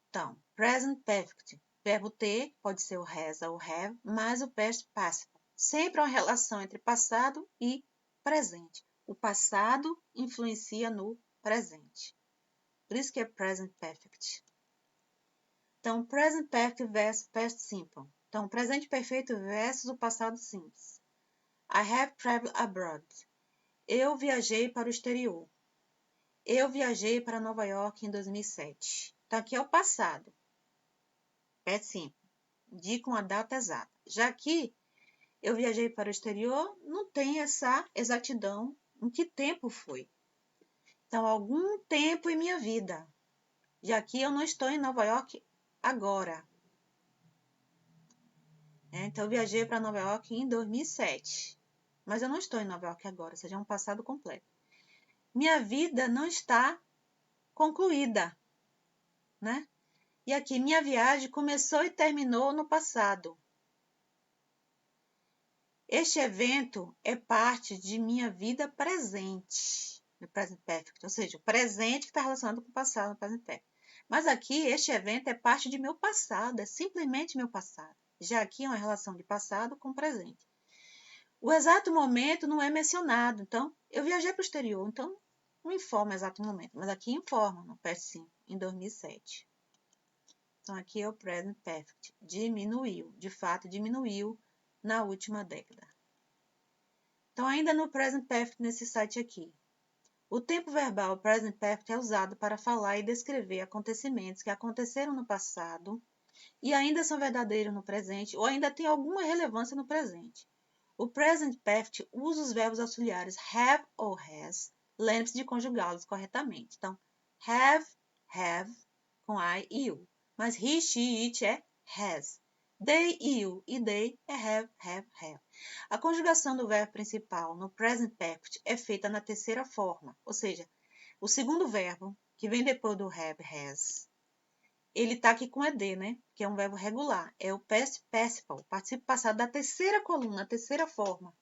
Então, present perfect, verbo ter, pode ser o has ou o have, mais o past participle. Sempre uma relação entre passado e presente. O passado influencia no presente. Por isso que é present perfect. Então, present perfect versus past simple. Então, presente perfeito versus o passado simples. I have traveled abroad. Eu viajei para o exterior. Eu viajei para Nova York em 2007. Então, aqui é o passado. Past simple. Indica uma data exata. Já aqui, eu viajei para o exterior, não tem essa exatidão em que tempo foi. Então, algum tempo em minha vida. Já aqui, eu não estou em Nova York agora. Então, eu viajei para Nova York em 2007. Mas eu não estou em Nova York agora, ou seja, é um passado completo. Minha vida não está concluída, né? E aqui, minha viagem começou e terminou no passado. Este evento é parte de minha vida presente, no present perfect, ou seja, o presente que está relacionado com o passado, no present perfect. Mas aqui, este evento é parte de meu passado, é simplesmente meu passado. Já aqui é uma relação de passado com presente. O exato momento não é mencionado, então, eu viajei para o exterior, então, não informa o exato momento, mas aqui informa, no past simple, em 2007. Então, aqui é o present perfect, diminuiu, de fato, diminuiu na última década. Então, ainda no present perfect nesse site aqui, o tempo verbal present perfect é usado para falar e descrever acontecimentos que aconteceram no passado e ainda são verdadeiros no presente ou ainda têm alguma relevância no presente. O present perfect usa os verbos auxiliares have ou has. Lembre-se de conjugá-los corretamente. Então, have, com I e you. Mas he, she, it é has. They, you e they é have. A conjugação do verbo principal no present perfect é feita na terceira forma, ou seja, o segundo verbo, que vem depois do have, has, ele está aqui com ED, né? Que é um verbo regular. É o past participle, participo passado da terceira coluna, terceira forma.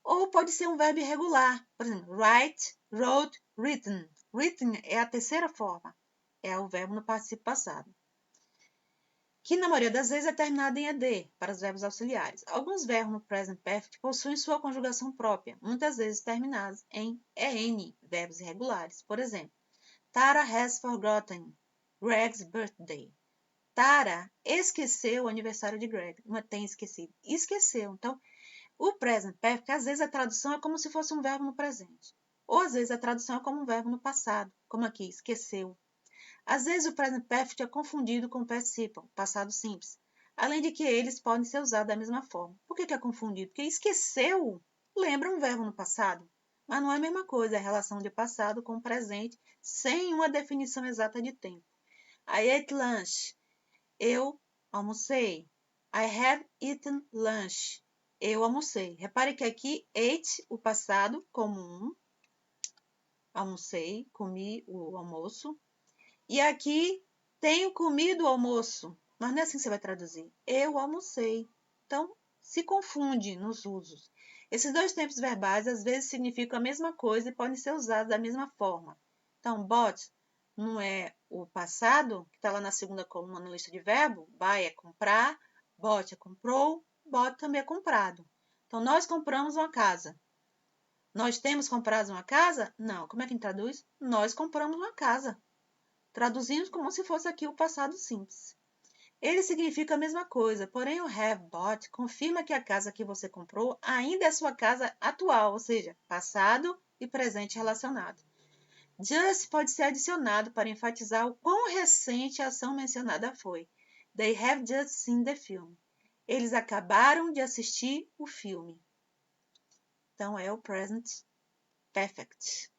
Ou pode ser um verbo irregular. Por exemplo, write, wrote, written. Written é a terceira forma. É o verbo no participo passado. Que na maioria das vezes é terminado em ED, para os verbos auxiliares. Alguns verbos no present perfect possuem sua conjugação própria, muitas vezes terminados em EN, verbos irregulares. Por exemplo, Tara has forgotten Greg's birthday. Tara esqueceu o aniversário de Greg. Não tem esquecido. Esqueceu. Então, o present perfect, às vezes a tradução é como se fosse um verbo no presente. Ou às vezes a tradução é como um verbo no passado, como aqui, esqueceu. Às vezes o present perfect é confundido com o past simple, passado simples. Além de que eles podem ser usados da mesma forma. Por que é confundido? Porque esqueceu lembra um verbo no passado. Mas não é a mesma coisa, é a relação de passado com presente, sem uma definição exata de tempo. I ate lunch. Eu almocei. I have eaten lunch. Eu almocei. Repare que aqui, ate, o passado, comum. Almocei, comi o almoço. E aqui, tenho comido o almoço. Mas não é assim que você vai traduzir. Eu almocei. Então, se confunde nos usos. Esses dois tempos verbais, às vezes, significam a mesma coisa e podem ser usados da mesma forma. Então, bought não é o passado, que está lá na segunda coluna na lista de verbo, buy é comprar, bought é comprou, bought também é comprado. Então, nós compramos uma casa. Nós temos comprado uma casa? Não. Como é que a gente traduz? Nós compramos uma casa. Traduzimos como se fosse aqui o passado simples. Ele significa a mesma coisa, porém o have bought confirma que a casa que você comprou ainda é sua casa atual, ou seja, passado e presente relacionado. Just pode ser adicionado para enfatizar o quão recente a ação mencionada foi. They have just seen the film. Eles acabaram de assistir o filme. Então, é o present perfect.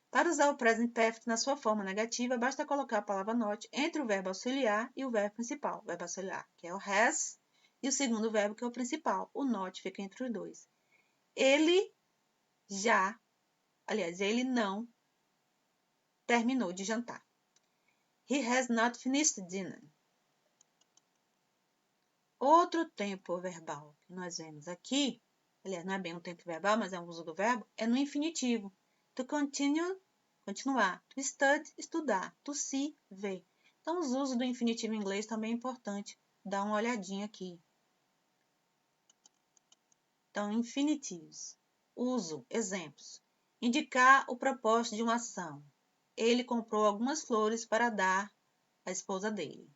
Para usar o present perfect na sua forma negativa, basta colocar a palavra not entre o verbo auxiliar e o verbo principal. O verbo auxiliar, que é o has, e o segundo verbo, que é o principal. O not fica entre os dois. Ele não terminou de jantar. He has not finished dinner. Outro tempo verbal que nós vemos aqui, aliás, não é bem um tempo verbal, mas é um uso do verbo, é no infinitivo. To continue, continuar. To study, estudar. To see, ver. Então, os usos do infinitivo em inglês também é importante dar uma olhadinha aqui. Então, infinitivos. Uso, exemplos. Indicar o propósito de uma ação. Ele comprou algumas flores para dar à esposa dele.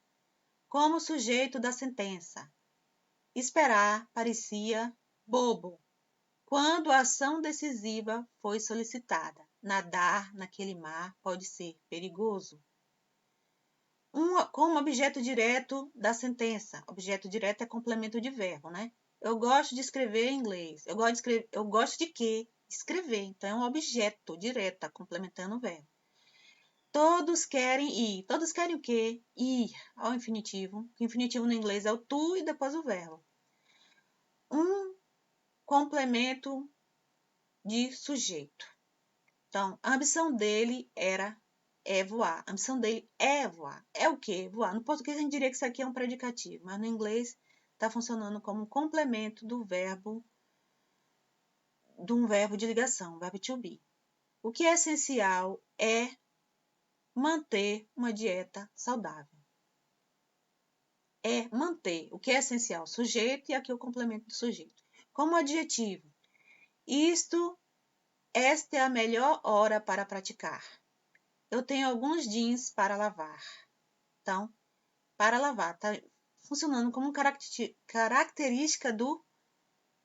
Como sujeito da sentença. Esperar parecia bobo quando a ação decisiva foi solicitada. Nadar naquele mar pode ser perigoso. Como objeto direto da sentença. Objeto direto é complemento de verbo, né? Eu gosto de escrever em inglês. Eu gosto de quê? Escrever. Então, é um objeto direto, tá complementando o verbo. Todos querem ir. Todos querem o quê? Ir ao infinitivo. O infinitivo no inglês é o to e depois o verbo. Um complemento de sujeito. Então, a ambição dele é voar. A ambição dele é voar. É o quê? Voar. No português a gente diria que isso aqui é um predicativo, mas no inglês está funcionando como um complemento de um verbo de ligação, verbo to be. O que é essencial é manter uma dieta saudável. É manter. O que é essencial? Sujeito, e aqui o complemento do sujeito. Como adjetivo, esta é a melhor hora para praticar. Eu tenho alguns jeans para lavar. Então, para lavar, está funcionando como característica do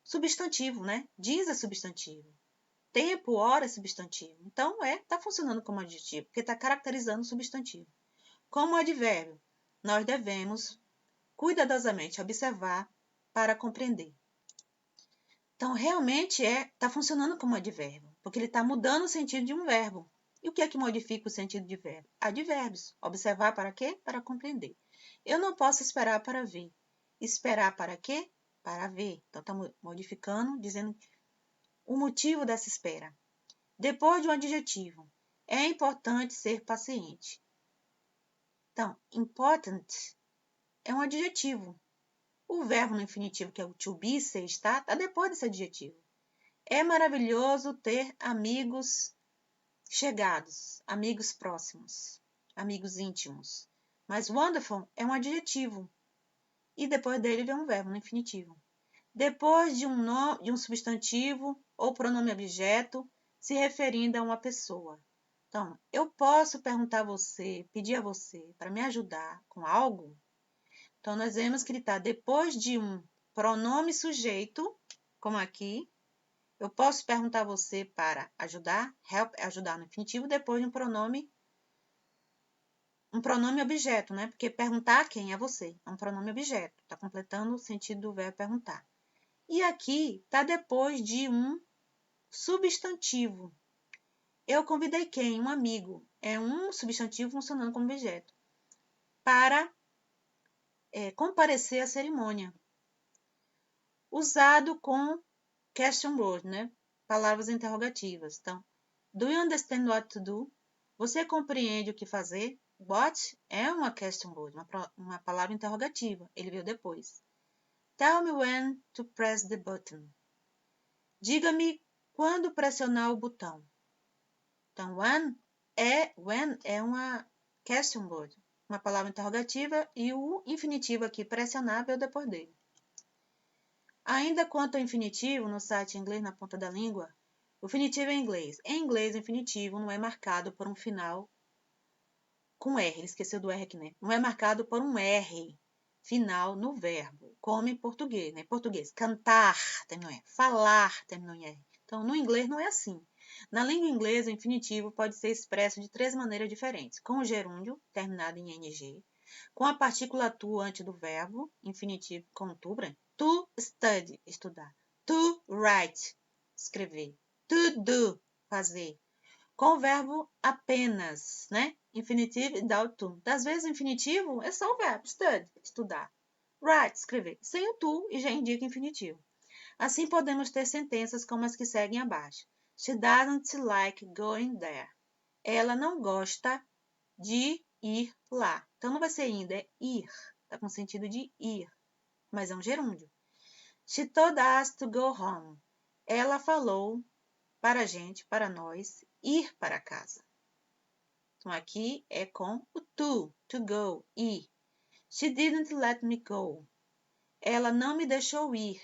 substantivo, né? Jeans é substantivo. Tempo, hora é substantivo. Então, está funcionando como adjetivo, porque está caracterizando o substantivo. Como advérbio, nós devemos cuidadosamente observar para compreender. Então, realmente está funcionando como advérbio, porque ele está mudando o sentido de um verbo. E o que é que modifica o sentido de verbo? Advérbios. Observar para quê? Para compreender. Eu não posso esperar para ver. Esperar para quê? Para ver. Então, está modificando, dizendo o motivo dessa espera. Depois de um adjetivo, é importante ser paciente. Então, important é um adjetivo. O verbo no infinitivo, que é o to be, ser, estar, está depois desse adjetivo. É maravilhoso ter amigos chegados, amigos próximos, amigos íntimos. Mas wonderful é um adjetivo. E depois dele vem um verbo no infinitivo. Depois de um substantivo ou pronome objeto, se referindo a uma pessoa. Então, eu posso perguntar a você, pedir a você para me ajudar com algo? Então, nós vemos que ele está depois de um pronome sujeito, como aqui. Eu posso perguntar a você para ajudar. Help é ajudar no infinitivo, depois de um pronome objeto, né? Porque perguntar quem é você. É um pronome objeto. Está completando o sentido do verbo perguntar. E aqui está depois de um substantivo. Eu convidei quem? Um amigo. É um substantivo funcionando como objeto. Para comparecer à cerimônia. Usado com question word, né? Palavras interrogativas. Então, do you understand what to do? Você compreende o que fazer? What é uma question word, uma palavra interrogativa. Ele veio depois. Tell me when to press the button. Diga-me quando pressionar o botão. Então, when é question word, uma palavra interrogativa e o infinitivo aqui pressionável depois dele. Ainda quanto ao infinitivo, no site Inglês na Ponta da Língua, o infinitivo em inglês. Em inglês, o infinitivo não é marcado por um final com R. Ele esqueceu do R aqui, né? Não é marcado por um R final no verbo, como em português, né? Em português, cantar terminou em R, falar terminou em R. Então, no inglês não é assim. Na língua inglesa, o infinitivo pode ser expresso de 3 maneiras diferentes. Com o gerúndio, terminado em NG, com a partícula to antes do verbo, infinitivo com to, to study, estudar, to write, escrever, to do, fazer, com o verbo apenas, né? Infinitivo without to. Das vezes o infinitivo é só o verbo study, estudar, write, escrever, sem o to e já indica infinitivo. Assim podemos ter sentenças como as que seguem abaixo. She doesn't like going there. Ela não gosta de ir lá. Então não vai ser ainda, é ir. Está com sentido de ir, mas é um gerúndio. She told us to go home. Ela falou para a gente, para nós, ir para casa. Então aqui é com o to go, ir. She didn't let me go. Ela não me deixou ir.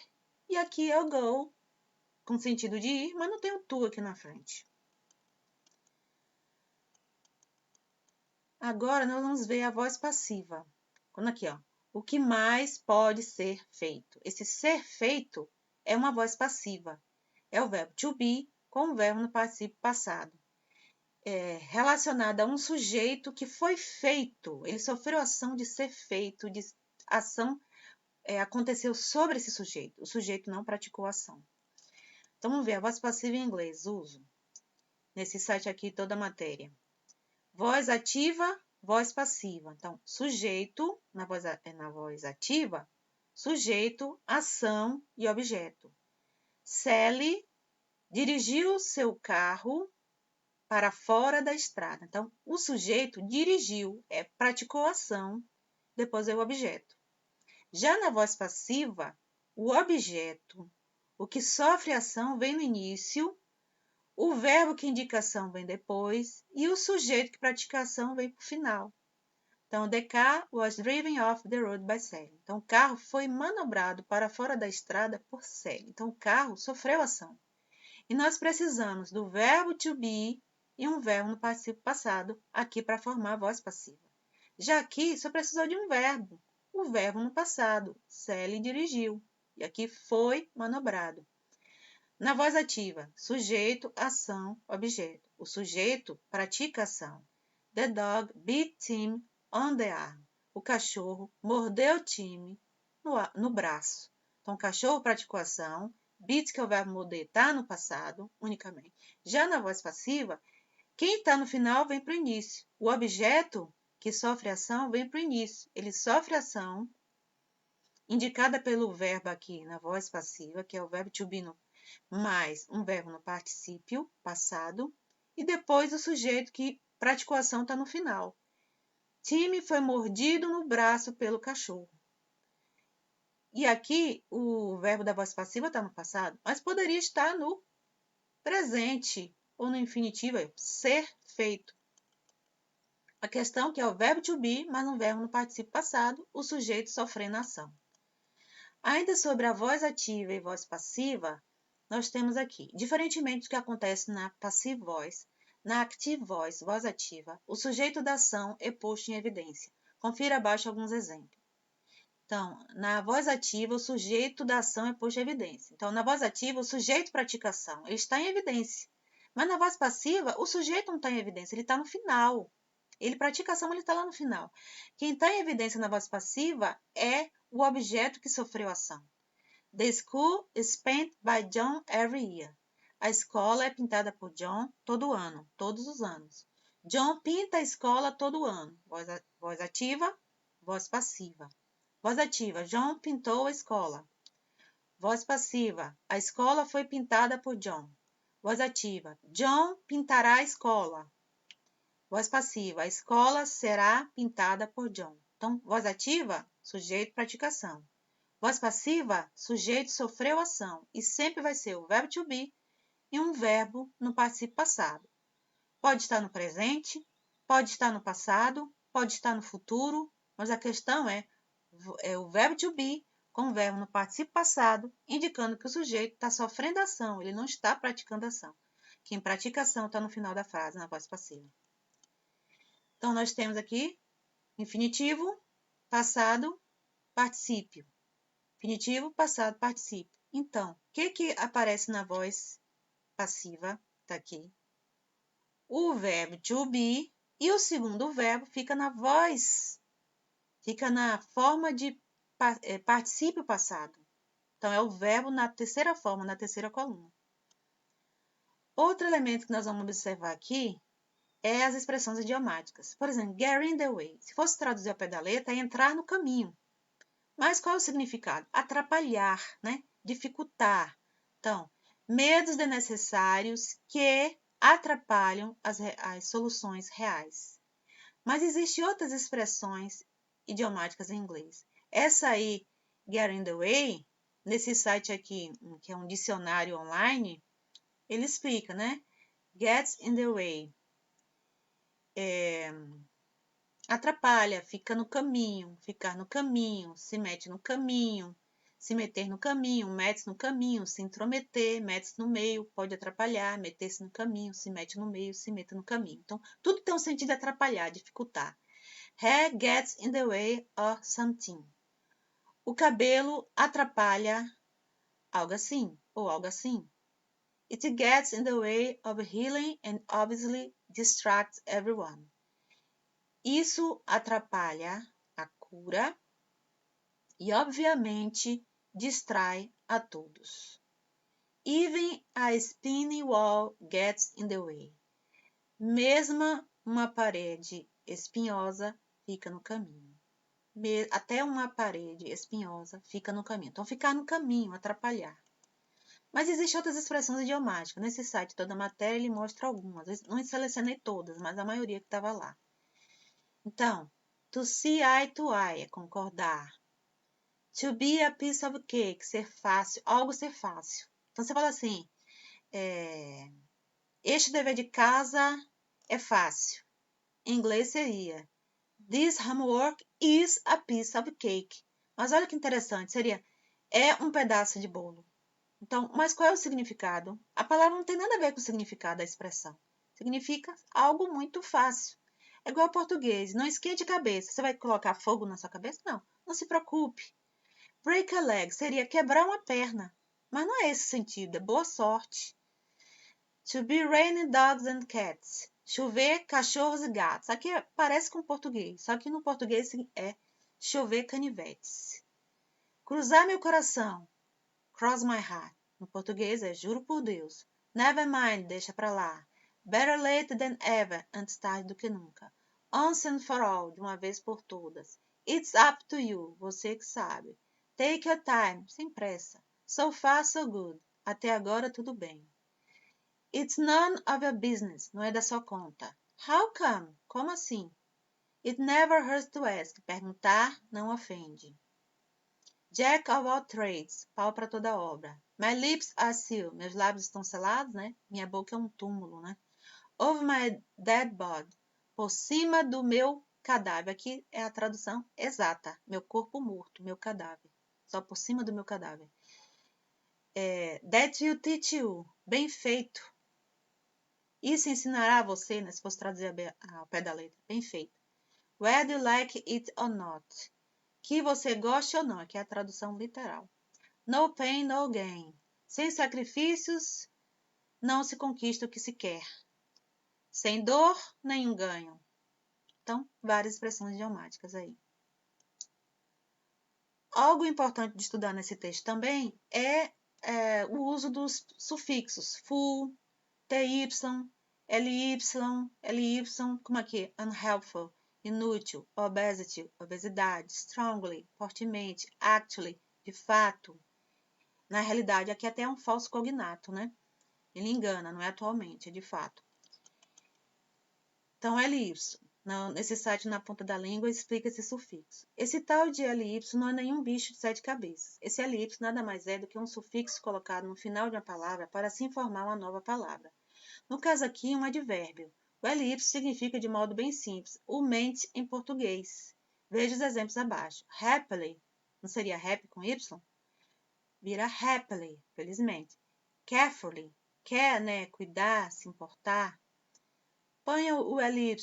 E aqui é o go, com sentido de ir, mas não tem o to aqui na frente. Agora nós vamos ver a voz passiva. Quando aqui, ó. O que mais pode ser feito? Esse ser feito é uma voz passiva. É o verbo to be com o verbo no particípio passado. É relacionado a um sujeito que foi feito. Ele sofreu ação de ser feito, de ação aconteceu sobre esse sujeito. O sujeito não praticou a ação. Então, vamos ver a voz passiva em inglês. Uso. Nesse site aqui, toda a matéria. Voz ativa, voz passiva. Então, sujeito, na voz ativa, sujeito, ação e objeto. Sally dirigiu seu carro para fora da estrada. Então, o sujeito dirigiu, praticou a ação, depois é o objeto. Já na voz passiva, o objeto, o que sofre ação, vem no início, o verbo que indica ação vem depois e o sujeito que pratica a ação vem para o final. Então, the car was driven off the road by Sally. Então, o carro foi manobrado para fora da estrada por Sally. Então, o carro sofreu ação. E nós precisamos do verbo to be e um verbo no particípio passado aqui para formar a voz passiva. Já aqui, só precisou de um verbo. O verbo no passado, Sally dirigiu. E aqui foi manobrado. Na voz ativa, sujeito, ação, objeto. O sujeito pratica a ação. The dog bit Tim on the arm. O cachorro mordeu Tim no braço. Então, o cachorro praticou a ação. Bit, que é o verbo morder, está no passado, unicamente. Já na voz passiva, quem está no final vem para o início. O objeto que sofre ação vem para o início. Ele sofre ação, indicada pelo verbo aqui na voz passiva, que é o verbo to be, mais um verbo no particípio passado, e depois o sujeito que praticou a ação está no final. Tim foi mordido no braço pelo cachorro. E aqui o verbo da voz passiva está no passado, mas poderia estar no presente ou no infinitivo, ser feito. A questão que é o verbo to be, mas um verbo no particípio passado, o sujeito sofrendo a ação. Ainda sobre a voz ativa e voz passiva, nós temos aqui, diferentemente do que acontece na passive voice, na active voice, voz ativa, o sujeito da ação é posto em evidência. Confira abaixo alguns exemplos. Então, na voz ativa, o sujeito da ação é posto em evidência. Então, na voz ativa, o sujeito pratica a ação, ele está em evidência. Mas na voz passiva, o sujeito não está em evidência, ele está no final. Ele pratica a ação, ele está lá no final. Quem está em evidência na voz passiva é o objeto que sofreu a ação. The school is painted by John every year. A escola é pintada por John todo ano, todos os anos. John pinta a escola todo ano. Voz ativa, voz passiva. Voz ativa, John pintou a escola. Voz passiva, a escola foi pintada por John. Voz ativa, John pintará a escola. Voz passiva, a escola será pintada por John. Então, voz ativa, sujeito, praticação. Voz passiva, sujeito sofreu ação e sempre vai ser o verbo to be e um verbo no particípio passado. Pode estar no presente, pode estar no passado, pode estar no futuro, mas a questão é o verbo to be com o verbo no particípio passado, indicando que o sujeito está sofrendo ação, ele não está praticando ação. Quem pratica ação está no final da frase, na voz passiva. Então, nós temos aqui infinitivo, passado, particípio. Infinitivo, passado, particípio. Então, o que aparece na voz passiva? Está aqui. O verbo to be e o segundo verbo fica na voz, fica na forma de particípio passado. Então, é o verbo na terceira forma, na terceira coluna. Outro elemento que nós vamos observar aqui é as expressões idiomáticas. Por exemplo, get in the way. Se fosse traduzir ao pé da letra, é entrar no caminho. Mas qual é o significado? Atrapalhar, né? Dificultar. Então, medos desnecessários que atrapalham as soluções reais. Mas existem outras expressões idiomáticas em inglês. Essa aí, get in the way, nesse site aqui, que é um dicionário online, ele explica, né? Gets in the way. Atrapalha, fica no caminho, ficar no caminho, se mete no caminho, se meter no caminho, mete-se no caminho, se intrometer, mete-se no meio, pode atrapalhar, meter-se no caminho, se mete no meio, se mete no caminho. Então, tudo tem um sentido de atrapalhar, dificultar. Hair gets in the way of something. O cabelo atrapalha algo assim, ou algo assim. It gets in the way of healing and obviously distracts everyone. Isso atrapalha a cura e, obviamente, distrai a todos. Even a spinning wall gets in the way. Mesmo uma parede espinhosa fica no caminho. Até uma parede espinhosa fica no caminho. Então, ficar no caminho, atrapalhar. Mas existem outras expressões idiomáticas. Nesse site, toda a matéria, ele mostra algumas. Não selecionei todas, mas a maioria que estava lá. Então, to see eye to eye é concordar. To be a piece of cake, ser fácil, algo ser fácil. Então, você fala assim, este dever de casa é fácil. Em inglês seria, this homework is a piece of cake. Mas olha que interessante, seria, é um pedaço de bolo. Então, mas qual é o significado? A palavra não tem nada a ver com o significado da expressão. Significa algo muito fácil. É igual ao português. Não esquente a cabeça. Você vai colocar fogo na sua cabeça? Não. Não se preocupe. Break a leg seria quebrar uma perna. Mas não é esse sentido. É boa sorte. To be raining dogs and cats. Chover cachorros e gatos. Aqui parece com português. Só que no português é chover canivetes. Cruzar meu coração. Cross my heart. No português é juro por Deus. Never mind, deixa pra lá. Better late than ever, antes tarde do que nunca. Once and for all, de uma vez por todas. It's up to you, você que sabe. Take your time, sem pressa. So far, so good. Até agora, tudo bem. It's none of your business, não é da sua conta. How come? Como assim? It never hurts to ask. Perguntar não ofende. Jack of all trades, pau para toda obra. My lips are sealed, meus lábios estão selados, né? Minha boca é um túmulo, né? Over my dead body, por cima do meu cadáver. Aqui é a tradução exata. Meu corpo morto, meu cadáver. Só por cima do meu cadáver. That will teach you, bem feito. Isso ensinará a você, né? Se fosse traduzir ao pé da letra, bem feito. Whether you like it or not. Que você goste ou não, que é a tradução literal. No pain, no gain. Sem sacrifícios, não se conquista o que se quer. Sem dor, nenhum ganho. Então, várias expressões idiomáticas aí. Algo importante de estudar nesse texto também é o uso dos sufixos full, ty, ly, ly, como aqui, unhelpful, inútil, obesity, obesidade, strongly, fortemente, actually, de fato. Na realidade, aqui até é um falso cognato, né? Ele engana, não é atualmente, é de fato. Então, ly, nesse site na ponta da língua, explica esse sufixo. Esse tal de ly não é nenhum bicho de 7 cabeças. Esse ly nada mais é do que um sufixo colocado no final de uma palavra para se informar uma nova palavra. No caso aqui, um advérbio. O LY significa de modo bem simples o mente em português. Veja os exemplos abaixo. Happily, não seria happy com Y? Vira happily, felizmente. Carefully, quer, né? Cuidar, se importar. Ponha o LY.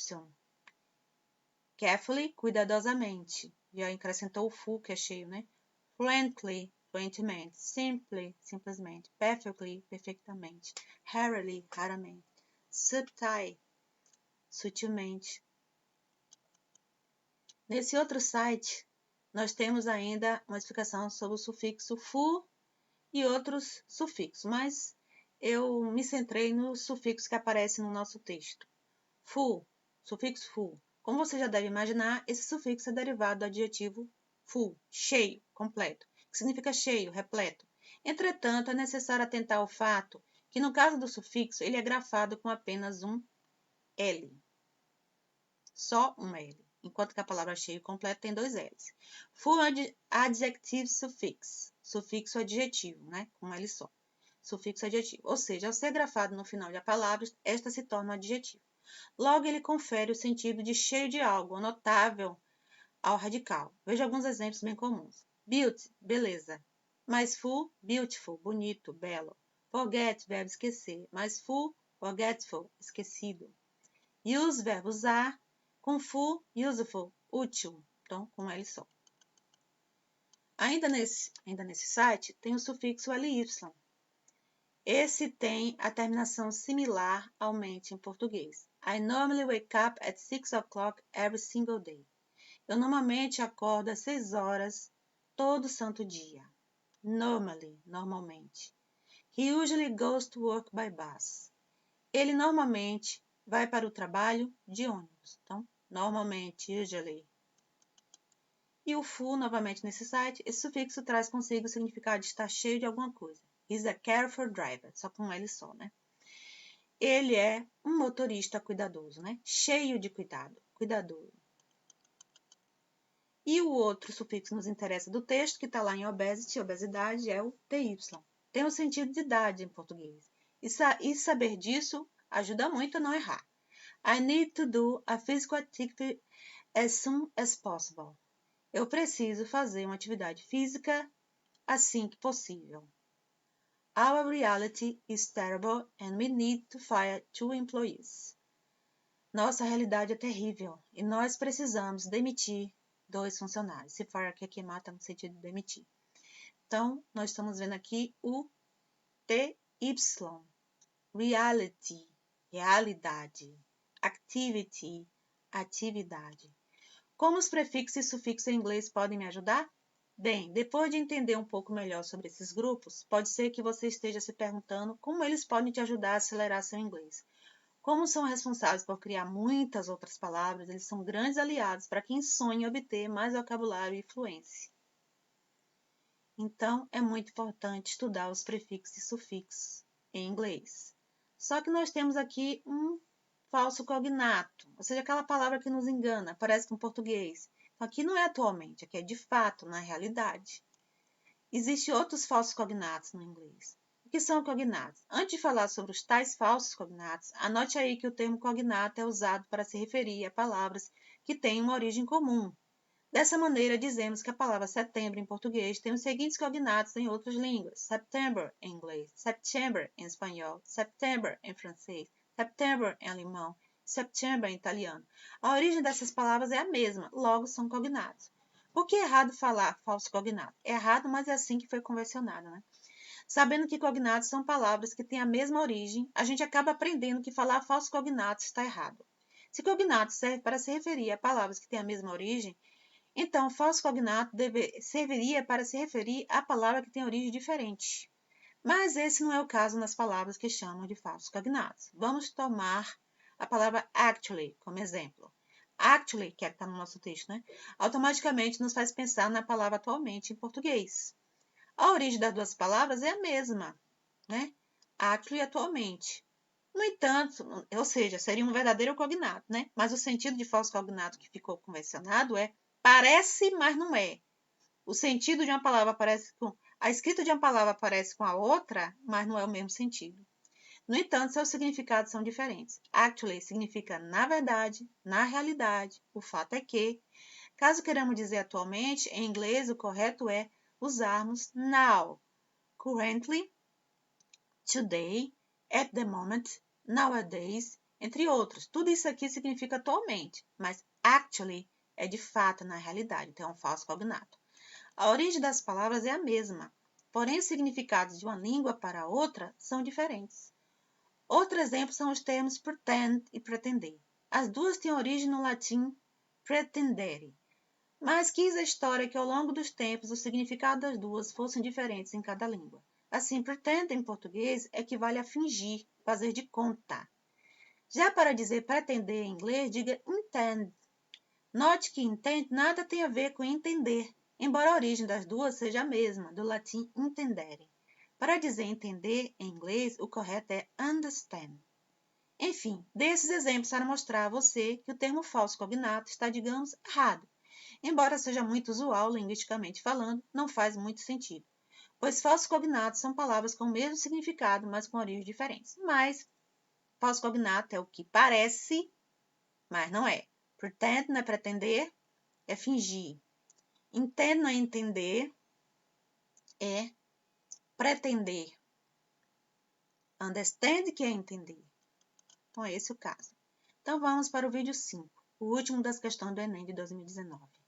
Carefully, cuidadosamente. Já acrescentou o full, que é cheio, né? Fluently, fluentemente. Simply, simplesmente. Perfectly, perfeitamente. Rarely, raramente. Subtly, sutilmente. Nesse outro site, nós temos ainda uma explicação sobre o sufixo fu e outros sufixos, mas eu me centrei no sufixo que aparece no nosso texto. Fu, sufixo fu. Como você já deve imaginar, esse sufixo é derivado do adjetivo full, cheio, completo, que significa cheio, repleto. Entretanto, é necessário atentar ao fato que, no caso do sufixo, ele é grafado com apenas um L. Só um L. Enquanto que a palavra cheio completo tem dois L's. Full adjective suffix. Sufixo adjetivo, né? Com um L só. Sufixo adjetivo. Ou seja, ao ser grafado no final de palavras, esta se torna um adjetivo. Logo, ele confere o sentido de cheio de algo, notável ao radical. Veja alguns exemplos bem comuns. Beauty, beleza. Mais full, beautiful, bonito, belo. Forget, verbo esquecer. Mais full, forgetful, esquecido. Use, verbo usar. Com full, useful, útil. Então, com L só. Ainda nesse site, tem o sufixo LY. Esse tem a terminação similar ao mente em português. I normally wake up at 6 o'clock every single day. Eu normalmente acordo às 6 horas todo santo dia. Normally, normalmente. He usually goes to work by bus. Ele normalmente vai para o trabalho de ônibus. Então, normalmente, usually. E o full, novamente nesse site, esse sufixo traz consigo o significado de estar cheio de alguma coisa. He's a careful driver, só com L só, né? Ele é um motorista cuidadoso, né? Cheio de cuidado, cuidadoso. E o outro sufixo que nos interessa do texto, que está lá em obesity, obesidade, é o TY. Tem o sentido de idade em português. E saber disso ajuda muito a não errar. I need to do a physical activity as soon as possible. Eu preciso fazer uma atividade física assim que possível. Our reality is terrible and we need to fire 2 employees. Nossa realidade é terrível e nós precisamos demitir 2 funcionários. Se fire aqui mata no sentido de demitir. Então, nós estamos vendo aqui o TY. Reality, realidade. Activity, atividade. Como os prefixos e sufixos em inglês podem me ajudar? Bem, depois de entender um pouco melhor sobre esses grupos, pode ser que você esteja se perguntando como eles podem te ajudar a acelerar seu inglês. Como são responsáveis por criar muitas outras palavras, eles são grandes aliados para quem sonha em obter mais vocabulário e fluência. Então, é muito importante estudar os prefixos e sufixos em inglês. Só que nós temos aqui um falso cognato, ou seja, aquela palavra que nos engana, parece com português. Então, aqui não é atualmente, aqui é de fato, na realidade. Existem outros falsos cognatos no inglês. O que são cognatos? Antes de falar sobre os tais falsos cognatos, anote aí que o termo cognato é usado para se referir a palavras que têm uma origem comum. Dessa maneira, dizemos que a palavra setembro em português tem os seguintes cognatos em outras línguas. September em inglês, September em espanhol, September em francês, September em alemão, September em italiano. A origem dessas palavras é a mesma, logo são cognatos. Por que é errado falar falso cognato? É errado, mas é assim que foi convencionado, né? Sabendo que cognatos são palavras que têm a mesma origem, a gente acaba aprendendo que falar falso cognato está errado. Se cognato serve para se referir a palavras que têm a mesma origem, então falso cognato serviria para se referir a palavra que tem origem diferente. Mas esse não é o caso nas palavras que chamam de falsos cognatos. Vamos tomar a palavra actually como exemplo. Actually, que é que está no nosso texto, né? Automaticamente nos faz pensar na palavra atualmente em português. A origem das duas palavras é a mesma, né? Actually, atualmente. No entanto, ou seja, seria um verdadeiro cognato, né? Mas o sentido de falso cognato que ficou convencionado é parece, mas não é. O sentido de uma palavra parece com... A escrita de uma palavra parece com a outra, mas não é o mesmo sentido. No entanto, seus significados são diferentes. Actually significa na verdade, na realidade, o fato é que. Caso queiramos dizer atualmente, em inglês o correto é usarmos now, currently, today, at the moment, nowadays, entre outros. Tudo isso aqui significa atualmente, mas actually é de fato, na realidade, então é um falso cognato. A origem das palavras é a mesma, porém os significados de uma língua para outra são diferentes. Outro exemplo são os termos pretend e pretender. As duas têm origem no latim pretendere, mas quis a história que ao longo dos tempos o significado das duas fossem diferentes em cada língua. Assim, pretend em português equivale a fingir, fazer de conta. Já para dizer pretender em inglês, diga intend. Note que intend nada tem a ver com entender, embora a origem das duas seja a mesma, do latim intendere. Para dizer entender em inglês, o correto é understand. Enfim, dei esses exemplos para mostrar a você que o termo falso cognato está, digamos, errado. Embora seja muito usual linguisticamente falando, não faz muito sentido, pois falsos cognatos são palavras com o mesmo significado, mas com origens diferentes. Mas falso cognato é o que parece, mas não é. Pretend não é pretender, é fingir. Intend não é entender, é pretender. Understand que é entender. Então, é esse o caso. Então, vamos para o vídeo 5, o último das questões do Enem de 2019.